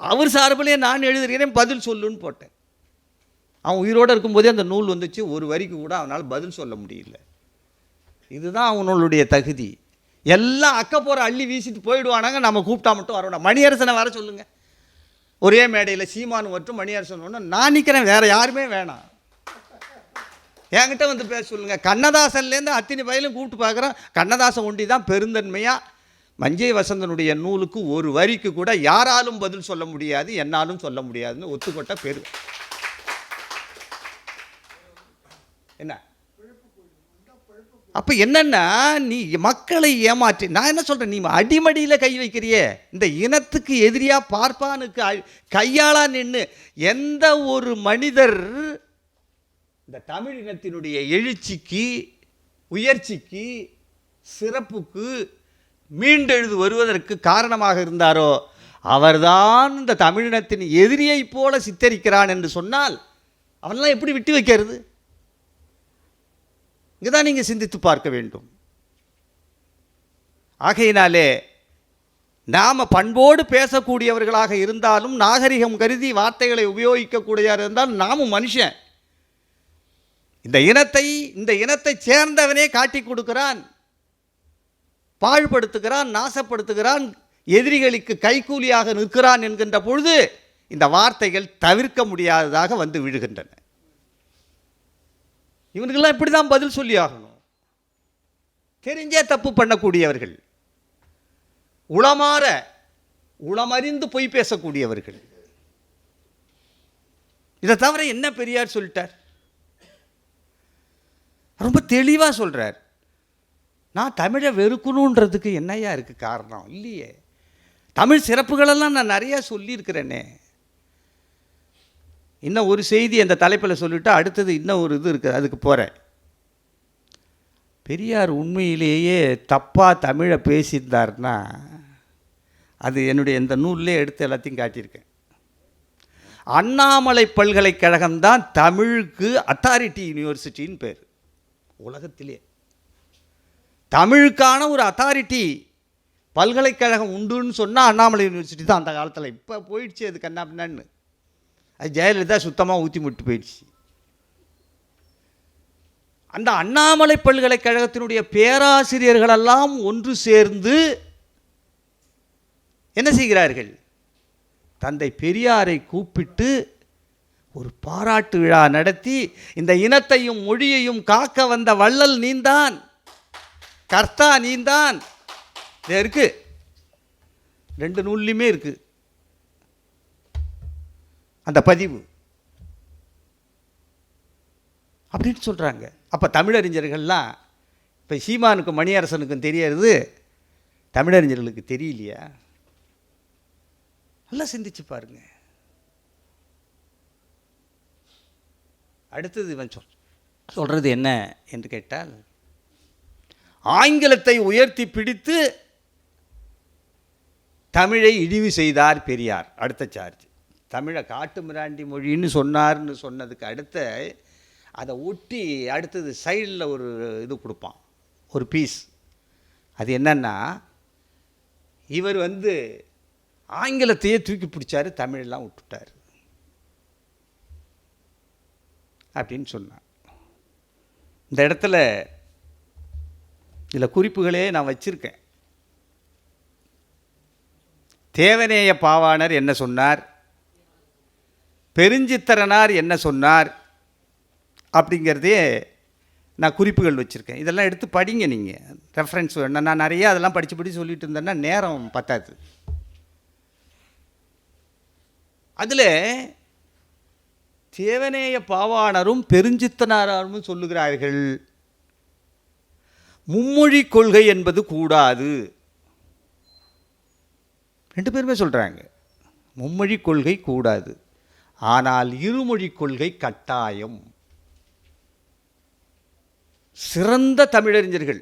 அவர் சார்பிலே நான் எழுதுகிறேன், பதில் சொல்லுன்னு போட்டேன். அவன் உயிரோடு இருக்கும்போதே அந்த நூல் வந்துச்சு, ஒரு வரிக்கு கூட அவனால் பதில் சொல்ல முடியல. இதுதான் அவனுடைய தகுதி. எல்லாம் அக்க போகிற அள்ளி வீசிட்டு போயிடுவானாங்க, நம்ம கூப்பிட்டா மட்டும் வரணும். மணியரசனை வர சொல்லுங்கள், ஒரே மேடையில் சீமானு மற்றும் மணியரசன் ஒன்று நான் நிற்கிறேன், வேறு யாருமே வேணாம், என்கிட்ட வந்து பேச சொல்லுங்கள். கண்ணதாசன்லேருந்து அத்தனை பயிலும் கூப்பிட்டு பார்க்குறோம், கண்ணதாசன் ஒண்டி தான் பெருந்தன்மையாக மஞ்சை வசந்தனுடைய நூலுக்கு ஒரு வரிக்கு கூட யாராலும் பதில் சொல்ல முடியாது, என்னாலும் சொல்ல முடியாதுன்னு ஒத்துக்கொட்ட பேர். என்ன அப்போ என்னென்னா, நீ மக்களை ஏமாற்றி, நான் என்ன சொல்கிறேன், நீ அடிமடியில் கை வைக்கிறியே, இந்த இனத்துக்கு எதிரியாக பார்ப்பானுக்கு கையாளா நின்று எந்த ஒரு மனிதர் இந்த தமிழ் இனத்தினுடைய எழுச்சிக்கு, உயர்ச்சிக்கு, சிறப்புக்கு மீண்டெழுது வருவதற்கு காரணமாக இருந்தாரோ அவர்தான் இந்த தமிழினத்தின் எதிரியைப் போல சித்தரிக்கிறான் என்று சொன்னால் அவனெல்லாம் எப்படி விட்டு வைக்கிறது? இங்கே தான் நீங்கள் சிந்தித்து பார்க்க வேண்டும். ஆகையினாலே நாம் பண்போடு பேசக்கூடியவர்களாக இருந்தாலும், நாகரிகம் கருதி வார்த்தைகளை உபயோகிக்கக்கூடியவர் இருந்தால் நாமும் மனுஷன். இந்த இனத்தை சேர்ந்தவனே காட்டி கொடுக்கிறான், பாழ்படுத்துகிறான், நாசப்படுத்துகிறான், எதிரிகளுக்கு கைக்கூலியாக நிற்கிறான் என்கின்ற பொழுது இந்த வார்த்தைகள் தவிர்க்க முடியாததாக வந்து விழுகின்றன. இவனுக்கெல்லாம் இப்படி தான் பதில் சொல்லி ஆகணும். தெரிஞ்சே தப்பு பண்ணக்கூடியவர்கள், உளமறிந்து பொய் பேசக்கூடியவர்கள். இதை தவிர என்ன பெரியார் சொல்லிட்டார்? ரொம்ப தெளிவாக சொல்கிறார். நான் தமிழை வெறுக்கணுன்றதுக்கு என்னையா இருக்குது காரணம்? இல்லையே, தமிழ் சிறப்புகளெல்லாம் நான் நிறையா சொல்லியிருக்கிறேனே. இன்னும் ஒரு செய்தி அந்த தலைப்பில் சொல்லிவிட்டு அடுத்தது இன்னும் ஒரு இது இருக்குது, அதுக்கு போகிறேன். பெரியார் உண்மையிலேயே தப்பாக தமிழை பேசியிருந்தார்னா அது என்னுடைய இந்த நூல்லே எடுத்து எல்லாத்தையும் காட்டியிருக்கேன். அண்ணாமலை பல்கலைக்கழகம்தான் தமிழுக்கு அத்தாரிட்டி யூனிவர்சிட்டின்னு பேர். உலகத்திலே தமிழுக்கான ஒரு அத்தாரிட்டி பல்கலைக்கழகம் உண்டுன்னு சொன்னால் அண்ணாமலை யூனிவர்சிட்டி தான் அந்த காலத்தில். இப்போ போயிடுச்சு அது கண்ணா பின்னான்னு. அது ஜெயலலிதா சுத்தமாக ஊற்றி முட்டு போயிடுச்சு. அந்த அண்ணாமலை பல்கலைக்கழகத்தினுடைய பேராசிரியர்களெல்லாம் ஒன்று சேர்ந்து என்ன செய்கிறார்கள்? தந்தை பெரியாரை கூப்பிட்டு ஒரு பாராட்டு விழா நடத்தி, இந்த இனத்தையும் மொழியையும் காக்க வந்த வள்ளல் நீந்தான், கர்த்தா நீந்தான். இது இருக்கு, 2 நூல்லையுமே இருக்கு அந்த பதிவு அப்படின்னு சொல்கிறாங்க. அப்போ தமிழறிஞர்கள்லாம் இப்போ சீமானுக்கும் மணியரசனுக்கும் தெரியறது, தமிழறிஞர்களுக்கு தெரியலையா? நல்லா சிந்திச்சு பாருங்க. அடுத்தது இவன் சொல்கிறது என்ன என்று கேட்டால், ஆங்கிலத்தை உயர்த்தி பிடித்து தமிழை இழிவு செய்தார் பெரியார். அடுத்த சார்ஜ். தமிழை காட்டு மிராண்டி மொழின்னு சொன்னார்னு சொன்னதுக்கு அடுத்த அதை ஒட்டி அடுத்தது சைடில் ஒரு இது கொடுப்பான், ஒரு பீஸ். அது என்னன்னா, இவர் ஆங்கிலத்தையே தூக்கி பிடிச்சாரு, தமிழெல்லாம் விட்டுட்டார் அப்படின்னு சொன்னார். இந்த இடத்துல இதில் குறிப்புகளே நான் வச்சுருக்கேன். தேவநேய பாவாணர் என்ன சொன்னார், பெருஞ்சித்திரனார் என்ன சொன்னார் அப்படிங்கிறதே நான் குறிப்புகள் வச்சுருக்கேன். இதெல்லாம் எடுத்து படிங்க நீங்கள், ரெஃபரன்ஸ் வேணும். நான் நிறைய அதெல்லாம் படித்து சொல்லிட்டு இருந்தேன்னா நேரம் பத்தாது. அதில் தேவநேய பாவாணரும் பெருஞ்சித்தனாரும் சொல்லுகிறார்கள், மும்மொழி கொள்கை என்பது கூடாது. ரெண்டு பேருமே சொல்கிறாங்க மும்மொழி கொள்கை கூடாது, ஆனால் இருமொழி கொள்கை கட்டாயம். சிறந்த தமிழறிஞர்கள்,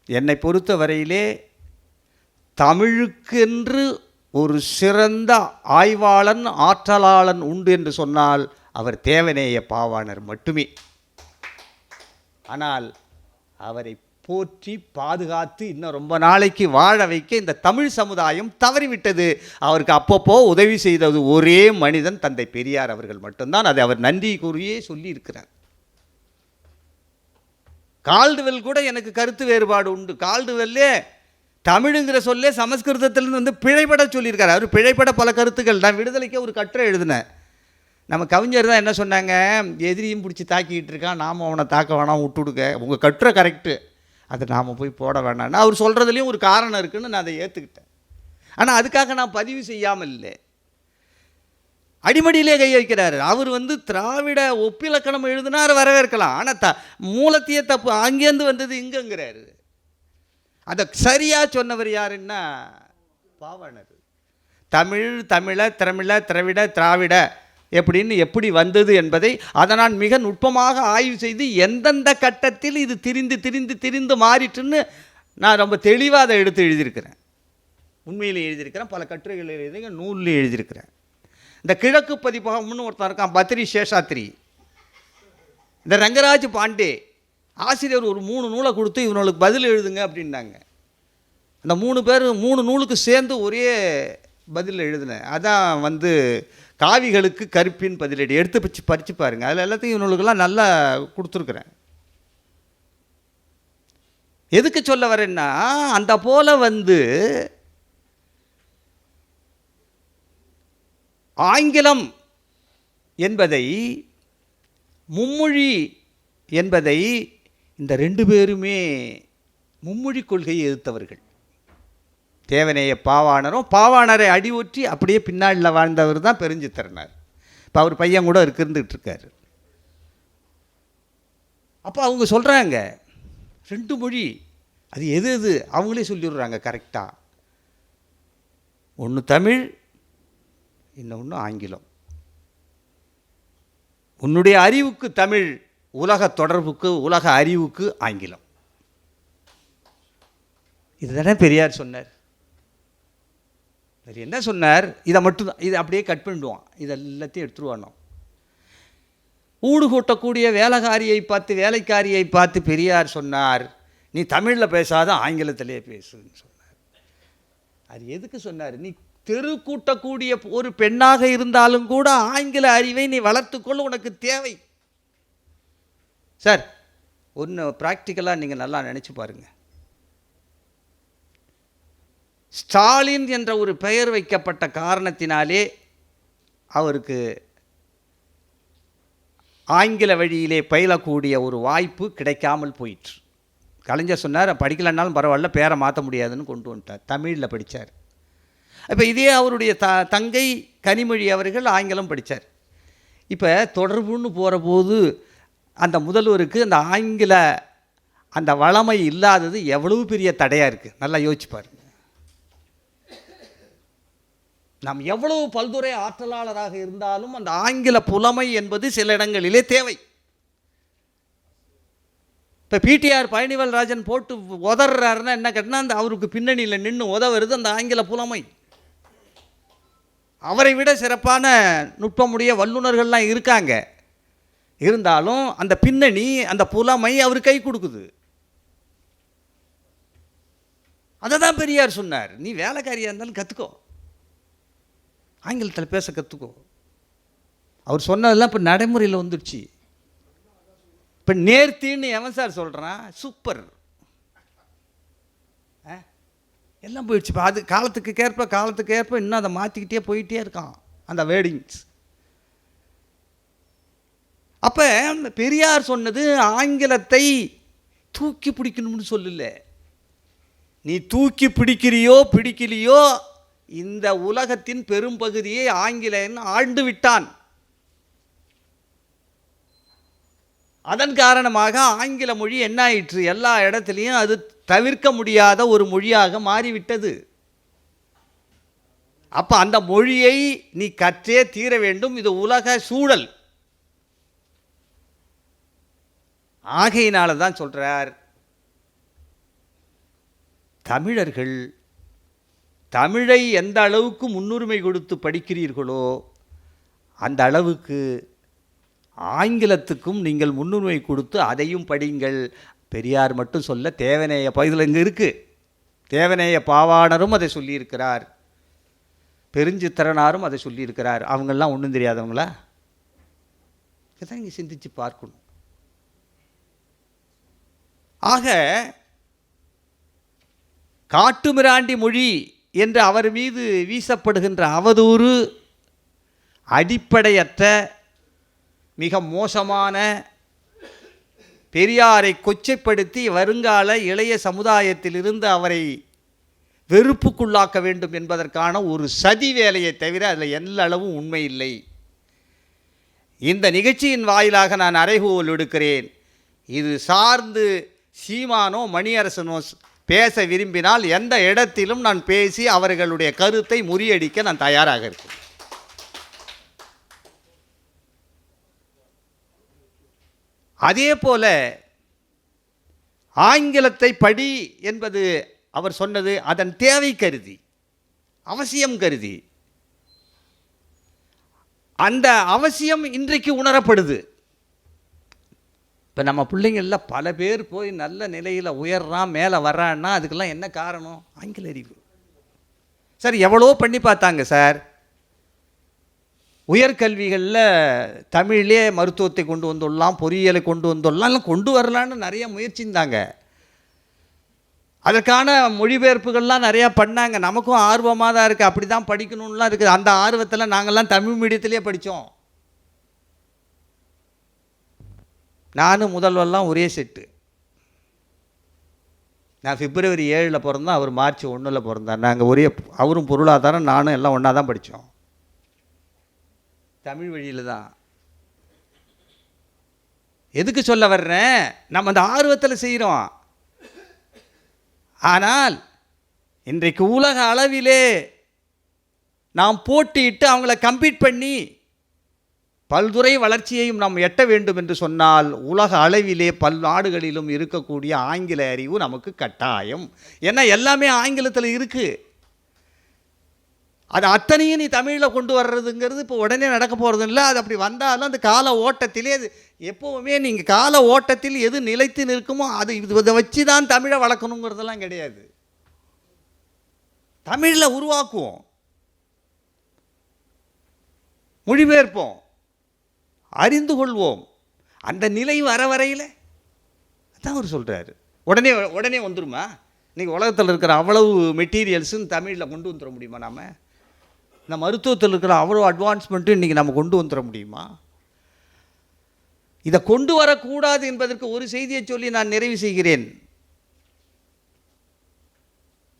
என்னை பொறுத்த வரையிலே தமிழுக்கென்று ஒரு சிறந்த ஆய்வாளன் ஆற்றலாளன் உண்டு என்று சொன்னால் அவர் தேவநேய பாவாணர் மட்டுமே. ஆனால் அவரை போற்றி பாதுகாத்து இன்னும் ரொம்ப நாளைக்கு வாழ வைக்க இந்த தமிழ் சமுதாயம் தவறிவிட்டது. அவருக்கு அப்பப்போ உதவி செய்தது ஒரே மனிதன் தந்தை பெரியார் அவர்கள் மட்டும்தான். அதை அவர் நன்றி கூறியே சொல்லி இருக்கிறார். கால்டுவெல் கூட எனக்கு கருத்து வேறுபாடு உண்டு. கால்டுவெல்லே தமிழுங்கிற சொல்லே சமஸ்கிருதத்திலிருந்து பிழைப்பட சொல்லியிருக்காரு. அவர் பிழைப்பட பல கருத்துக்கள். நான் விடுதலைக்கு ஒரு கட்டுரை எழுதினேன். நம்ம கவிஞர் தான் என்ன சொன்னாங்க, எதிரியும் பிடிச்சி தாக்கிக்கிட்டு இருக்கான், நாம் அவனை தாக்க வேணாம், விட்டுடுங்க, உங்கள் கட்டுரை கரெக்டு, அதை நாம் போய் போட வேணாம்னா அவர் சொல்கிறதுலேயும் ஒரு காரணம் இருக்குதுன்னு நான் அதை ஏற்றுக்கிட்டேன். ஆனால் அதுக்காக நான் பதிவு செய்யாமல் இல்லை. அடிமடியிலே கை வைக்கிறாரு. அவர் திராவிட ஒப்பிலக்கணம் எழுதினார், வரவேற்கலாம். ஆனால் மூலத்தையே தப்பு, அங்கேருந்து வந்தது இங்கங்கிறாரு. அதை சரியாக சொன்னவர் யாருன்னா பாவாணர். தமிழ், தமிழ, திராவிட எப்படி வந்தது என்பதை அதை நான் மிக நுட்பமாக ஆய்வு செய்து எந்தெந்த கட்டத்தில் இது திரிந்து மாறிட்டுன்னு நான் ரொம்ப தெளிவாக அதை எடுத்து எழுதியிருக்கிறேன். உண்மையில் எழுதியிருக்கிறேன், பல கட்டுரைகள் எழுதியிருக்கேன், நூலில் எழுதியிருக்கிறேன். இந்த கிழக்கு பதிப்பகம்னு ஒருத்தன் இருக்கான், பத்ரி சேஷாத்ரி, இந்த ரங்கராஜ் பாண்டே ஆசிரியர் ஒரு 3 நூலை கொடுத்து இவனுக்கு பதில் எழுதுங்க அப்படின்னாங்க. அந்த 3 நூலுக்கு சேர்ந்து ஒரே பதில் எழுதினேன். அதான் காவிகளுக்கு கருப்பின் பதிலடி. எடுத்து படித்து பாருங்கள். அதில் எல்லாத்தையும் இவனுக்கெல்லாம் நல்லா கொடுத்துருக்குறேன். எதுக்கு சொல்ல வரேன்னா, அந்த போல் ஆங்கிலம் என்பதை, மும்மொழி என்பதை இந்த 2 பேருமே மும்மொழி கொள்கையை எதிர்த்தவர்கள். தேவநேய பாவாணரை அடி ஒற்றி அப்படியே பின்னாளில் வாழ்ந்தவர் தான் பெருஞ்சித்திரனார். இப்போ அவர் பையன் கூட இருந்துகிட்டு இருக்காரு. அப்போ அவங்க சொல்கிறாங்க 2 மொழி, அது எது அவங்களே சொல்லிடுறாங்க கரெக்டாக. ஒன்று தமிழ், இன்னொன்று ஆங்கிலம். உன்னுடைய அறிவுக்கு தமிழ், உலக தொடர்புக்கு, உலக அறிவுக்கு ஆங்கிலம். இதுதானே பெரியார் சொன்னார். என்ன சொன்னார்? இதை மட்டும்தான், இதை அப்படியே கட் பண்ணிடுவான், இது எல்லாத்தையும் எடுத்துருவானோ. ஊடு கூட்டக்கூடிய வேலைக்காரியை பார்த்து பெரியார் சொன்னார், நீ தமிழில் பேசாத ஆங்கிலத்திலே பேசுன்னு சொன்னார். அது எதுக்கு சொன்னார்? நீ தெரு கூட்டக்கூடிய ஒரு பெண்ணாக இருந்தாலும் கூட ஆங்கில அறிவை நீ வளர்த்துக்கொள்ள உனக்கு தேவை. சார், ஒன்று ப்ராக்டிக்கலாக நீங்கள் நல்லா நினச்சி பாருங்கள். ஸ்டாலின் என்ற ஒரு பெயர் வைக்கப்பட்ட காரணத்தினாலே அவருக்கு ஆங்கில வழியிலே பயிலக்கூடிய ஒரு வாய்ப்பு கிடைக்காமல் போயிற்று. கலைஞர் சொன்னார், படிக்கலைன்னாலும் பரவாயில்ல, பேரை மாற்ற முடியாதுன்னு கொண்டு வந்துட்டார். தமிழில் படித்தார். இப்போ இதே அவருடைய தங்கை கனிமொழி அவர்கள் ஆங்கிலம் படித்தார். இப்போ தொடர்புன்னு போகிற போது அந்த முதல்வருக்கு அந்த ஆங்கில அந்த வளமை இல்லாதது எவ்வளவு பெரிய தடையாக இருக்குது. நல்லா யோசிச்சு பாருங்க. நாம் எவ்வளவு பல்துறை ஆற்றலாளராக இருந்தாலும் அந்த ஆங்கில புலமை என்பது சில இடங்களிலே தேவை. இப்போ பிடிஆர் பழனிவேல்ராஜன் போட்டு உதறாருன்னா என்ன கேட்டால் அந்த அவருக்கு பின்னணியில் நின்று உதவுறது அந்த ஆங்கில புலமை. அவரை விட சிறப்பான நுட்பமுடைய வல்லுநர்கள்லாம் இருக்காங்க. இருந்தாலும் அந்த பின்னணி அந்த புலமை அவர் கை கொடுக்குது. அதை தான் பெரியார் சொன்னார், நீ வேலைக்காரியாக இருந்தாலும் கற்றுக்கோ, ஆங்கிலத்தில் பேச கற்றுக்கோ. அவர் சொன்னதெல்லாம் இப்போ நடைமுறையில் வந்துடுச்சு. இப்போ நேர்த்தின்னு எவன் சார் சொல்கிறான்? சூப்பர், எல்லாம் போயிடுச்சு. இப்போ அது காலத்துக்கு ஏற்ப இன்னும் அதை மாற்றிக்கிட்டே போயிட்டே இருக்கான் அந்த வேர்டிங்ஸ். அப்போ பெரியார் சொன்னது ஆங்கிலத்தை தூக்கி பிடிக்கணும்னு சொல்லல. நீ தூக்கி பிடிக்கலையோ இந்த உலகத்தின் பெரும்பகுதியை ஆங்கிலேயன் ஆண்டு விட்டான். அதன் காரணமாக ஆங்கில மொழி என்ன ஆயிற்று, எல்லா இடத்துலையும் அது தவிர்க்க முடியாத ஒரு மொழியாக மாறிவிட்டது. அப்போ அந்த மொழியை நீ கற்றே தீர வேண்டும். இது உலக சூழல். ஆகையினால தான் சொல்கிறார், தமிழர்கள் தமிழை எந்த அளவுக்கு முன்னுரிமை கொடுத்து படிக்கிறீர்களோ அந்த அளவுக்கு ஆங்கிலத்துக்கும் நீங்கள் முன்னுரிமை கொடுத்து அதையும் படிங்கள். பெரியார் மட்டும் சொல்ல, தேவநேய இதில் இங்கே இருக்குது, தேவநேய பாவாணரும் அதை சொல்லியிருக்கிறார், பெருஞ்சித்திரனாரும் அதை சொல்லியிருக்கிறார். அவங்கெல்லாம் ஒன்றும் தெரியாதவங்களா? இதான் இங்கே சிந்திச்சு பார்க்கணும். ஆக காட்டுமிராண்டி மொழி என்று அவர் மீது வீசப்படுகின்ற அவதூறு அடிப்படையற்ற மிக மோசமான, பெரியாரை கொச்சைப்படுத்தி வருங்கால இளைய சமுதாயத்திலிருந்து அவரை வெறுப்புக்குள்ளாக்க வேண்டும் என்பதற்கான ஒரு சதி வேலையை தவிர அதில் எல்லளவும் உண்மை இல்லை. இந்த நிகழ்ச்சியின் வாயிலாக நான் அறைகூவல் விடுக்கிறேன். இது சார்ந்து சீமானோ மணியரசனோ பேச விரும்பினால் எந்த இடத்திலும் நான் பேசி அவர்களுடைய கருத்தை முறியடிக்க நான் தயாராக இருக்கேன். அதே போல ஆங்கிலத்தை படி என்பது அவர் சொன்னது அதன் தேவை கருதி, அவசியம் கருதி. அந்த அவசியம் இன்றைக்கு உணரப்படுது. இப்போ நம்ம பிள்ளைங்களில் பல பேர் போய் நல்ல நிலையில் உயர்றான், மேலே வர்றான்னா அதுக்கெல்லாம் என்ன காரணம்? ஆங்கில அறிவு. சார் எவ்வளோ பண்ணி பார்த்தாங்க சார். உயர்கல்விகளில் தமிழ்லே மருத்துவத்தை கொண்டு வந்துடலாம், பொறியியலை கொண்டு வந்துடலாம், கொண்டு வரலான்னு நிறைய முயற்சிந்தாங்க. அதற்கான மொழிபெயர்ப்புகள்லாம் நிறையா பண்ணாங்க. நமக்கும் ஆர்வமாக தான் இருக்குது, அப்படி தான் படிக்கணும்லாம் இருக்குது. அந்த ஆர்வத்தில் நாங்கள்லாம் தமிழ் மீடியத்திலே படித்தோம். நானும் முதல்வெல்லாம் ஒரே செட்டு. நான் பிப்ரவரி 7 பிறந்தேன், அவர் மார்ச் 1 பிறந்தார். நாங்கள் ஒரே, அவரும் பொருளாதாரம் நானும் எல்லாம் ஒன்றா தான் படித்தோம், தமிழ் வழியில் தான். எதுக்கு சொல்ல வர்றேன், நம்ம அந்த ஆர்வத்தில் செய்கிறோம். ஆனால் இன்றைக்கு உலக அளவிலே நாம் போட்டியிட்டு அவங்கள கம்பீட் பண்ணி பல்துறை வளர்ச்சியையும் நாம் எட்ட வேண்டும் என்று சொன்னால் உலக அளவிலே பல்நாடுகளிலும் இருக்கக்கூடிய ஆங்கில அறிவு நமக்கு கட்டாயம். ஏன்னா எல்லாமே ஆங்கிலத்தில் இருக்குது. அது அத்தனையும் நீ தமிழில் கொண்டு வர்றதுங்கிறது இப்போ உடனே நடக்க போகிறது இல்லை. அது அப்படி வந்தாலும் அந்த கால ஓட்டத்திலே அது எப்போவுமே நீங்கள் கால ஓட்டத்தில் எது நிலைத்து நிற்குமோ அது இதை வச்சு தான் தமிழை வளர்க்கணுங்கிறதெல்லாம் கிடையாது. தமிழில் உருவாக்குவோம், மொழிபெயர்ப்போம், அறிந்து கொள்வோம். அந்த நிலை வர வரையில் அதான் அவர் சொல்கிறாரு. உடனே வந்துடுமா? இன்றைக்கி உலகத்தில் இருக்கிற அவ்வளவு மெட்டீரியல்ஸும் தமிழில் கொண்டு வந்துட முடியுமா? நாம் இந்த மருத்துவத்தில் இருக்கிற அவ்வளோ அட்வான்ஸ்மெண்ட்டும் இன்றைக்கி நம்ம கொண்டு வந்துட முடியுமா? இதை கொண்டு வரக்கூடாது என்பதற்கு ஒரு செய்தியை சொல்லி நான் நிறைவு செய்கிறேன்.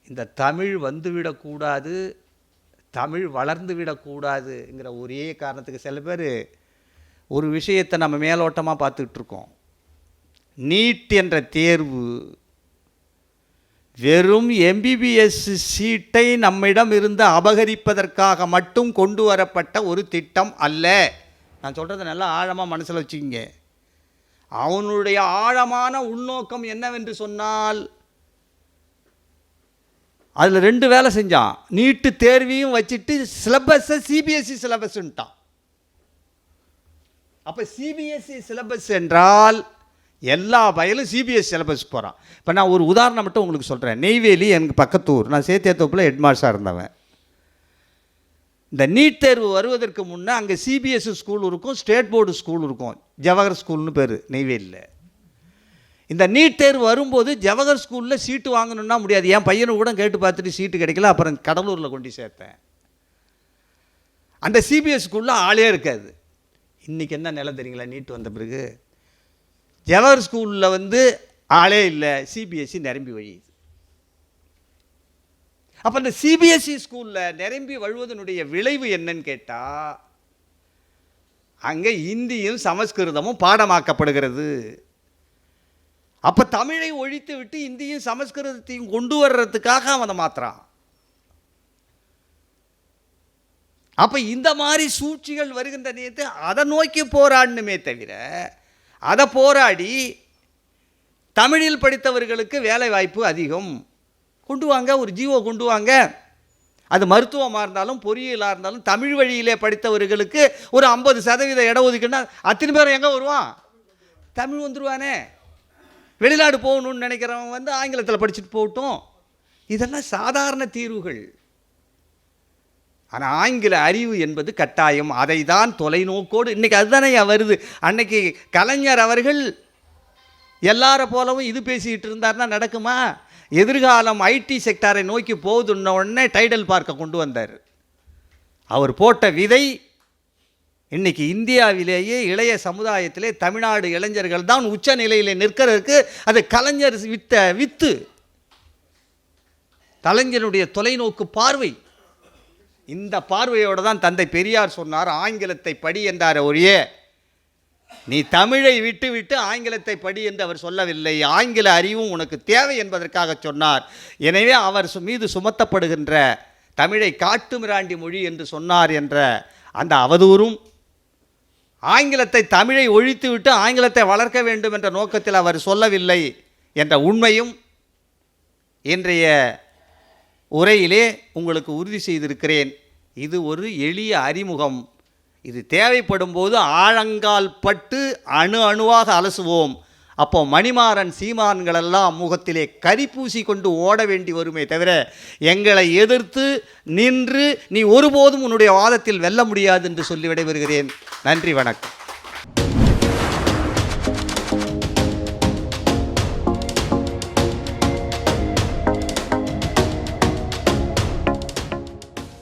இந்த தமிழ் வந்துவிடக்கூடாது, தமிழ் வளர்ந்து விடக்கூடாதுங்கிற ஒரே காரணத்துக்கு சில பேர் ஒரு விஷயத்தை நம்ம மேலோட்டமாக பார்த்துக்கிட்டு இருக்கோம். நீட் என்ற தேர்வு வெறும் எம்பிபிஎஸ் சீட்டை நம்மிடம் இருந்து அபகரிப்பதற்காக மட்டும் கொண்டு வரப்பட்ட ஒரு திட்டம் அல்ல. நான் சொல்கிறத நல்லா ஆழமாக மனசில் வச்சுக்கிங்க. அவனுடைய ஆழமான உள்நோக்கம் என்னவென்று சொன்னால், அதில் 2 வேலை செஞ்சான். நீட்டு தேர்வையும் வச்சுட்டு சிலபஸை சிபிஎஸ்சி சிலபஸ்ன்ட்டான். அப்போ சிபிஎஸ்சி சிலபஸ் என்றால் எல்லா பயலும் சிபிஎஸ்சி சிலபஸ் போகிறான். இப்போ நான் ஒரு உதாரணம் மட்டும் உங்களுக்கு சொல்கிறேன். நெய்வேலி எனக்கு பக்கத்தூர். நான் சேத்தியாத்தோப்பில் ஹெட்மாஸ்டராக இருந்தவன். இந்த நீட் தேர்வு வருவதற்கு முன்னே அங்கே சிபிஎஸ்சி ஸ்கூல் இருக்கும், ஸ்டேட் போர்டு ஸ்கூல் இருக்கும். ஜவஹர் ஸ்கூல்னு பேர் நெய்வேலியில். இந்த நீட் தேர்வு வரும்போது ஜவஹர் ஸ்கூலில் சீட்டு வாங்கணுன்னா முடியாது. என் பையனை கூட கேட்டு பார்த்துட்டு சீட்டு கிடைக்கல. அப்புறம் கடலூரில் கொண்டு சேர்த்தேன். அந்த சிபிஎஸ் ஸ்கூலில் ஆளே இருக்காது. இன்றைக்கி என்ன நிலை தெரியுங்களா? நீட் வந்த பிறகு ஜவஹர் ஸ்கூலில் ஆளே இல்லை, சிபிஎஸ்சி நிரம்பி வழியுது. அப்போ இந்த சிபிஎஸ்சி ஸ்கூலில் நிரம்பி வழுவதனுடைய விளைவு என்னன்னு கேட்டால், அங்கே இந்தியும் சமஸ்கிருதமும் பாடமாக்கப்படுகிறது. அப்போ தமிழை ஒழித்து விட்டு இந்தியும் சமஸ்கிருதத்தையும் கொண்டு வர்றதுக்காக அவனை மாத்துறான். அப்போ இந்த மாதிரி சூழ்ச்சிகள் வருகின்ற நேரத்தை அதை நோக்கி போராடணுமே தவிர, அதை போராடி தமிழில் படித்தவர்களுக்கு வேலை வாய்ப்பு அதிகம் கொண்டு வாங்க, ஒரு ஜீவோ கொண்டு வாங்க. அது மருத்துவமாக இருந்தாலும் பொறியியலாக இருந்தாலும் தமிழ் வழியிலே படித்தவர்களுக்கு ஒரு 50% இடஒதுக்கீடுனா அத்தனை பேரும் எங்கே வருவான்? தமிழ் வந்துடுவானே. வெளிநாடு போகணும்னு நினைக்கிறவன் ஆங்கிலத்தில் படிச்சுட்டு போகட்டும். இதெல்லாம் சாதாரண தீர்வுகள். ஆனால் ஆங்கில அறிவு என்பது கட்டாயம். அதை தான் தொலைநோக்கோடு இன்றைக்கி அதுதானே வருது. அன்னைக்கு கலைஞர் அவர்கள் எல்லார போலவும் இது பேசிக்கிட்டு இருந்தார்னா நடக்குமா? எதிர்காலம் ஐடி செக்டாரை நோக்கி போகுதுன்ன உடனே டைடல் பார்க்கை கொண்டு வந்தார். அவர் போட்ட விதை இன்றைக்கி இந்தியாவிலேயே இளைய சமுதாயத்திலே தமிழ்நாடு இளைஞர்கள் தான் உச்ச நிலையில் நிற்கிறதுக்கு அது கலைஞர் வித்து. கலைஞனுடைய தொலைநோக்கு பார்வை. இந்த பார்வையோடு தான் தந்தை பெரியார் சொன்னார், ஆங்கிலத்தை படி என்றார். ஒரே நீ தமிழை விட்டு விட்டு ஆங்கிலத்தை படி என்று அவர் சொல்லவில்லை. ஆங்கில அறிவும் உனக்கு தேவை என்பதற்காக சொன்னார். எனவே அவர் மீது சுமத்தப்படுகின்ற தமிழை காட்டுமிராண்டி மொழி என்று சொன்னார் என்ற அந்த அவதூறும், ஆங்கிலத்தை தமிழை ஒழித்து விட்டு ஆங்கிலத்தை வளர்க்க வேண்டும் என்ற நோக்கத்தில் அவர் சொல்லவில்லை என்ற உண்மையும் இன்றைய உரையிலே உங்களுக்கு உறுதி செய்திருக்கிறேன். இது ஒரு எளிய அறிமுகம். இது தேவைப்படும் போது ஆழங்கால் பட்டு அணு அணுவாக அலசுவோம். அப்போ மணிமாறன் சீமான்களெல்லாம் முகத்திலே கரிப்பூசி கொண்டு ஓட வேண்டி வருமே தவிர, எங்களை எதிர்த்து நின்று நீ ஒருபோதும் உன்னுடைய வாதத்தில் வெல்ல முடியாது என்று சொல்லி விடைபெறுகிறேன். நன்றி, வணக்கம்.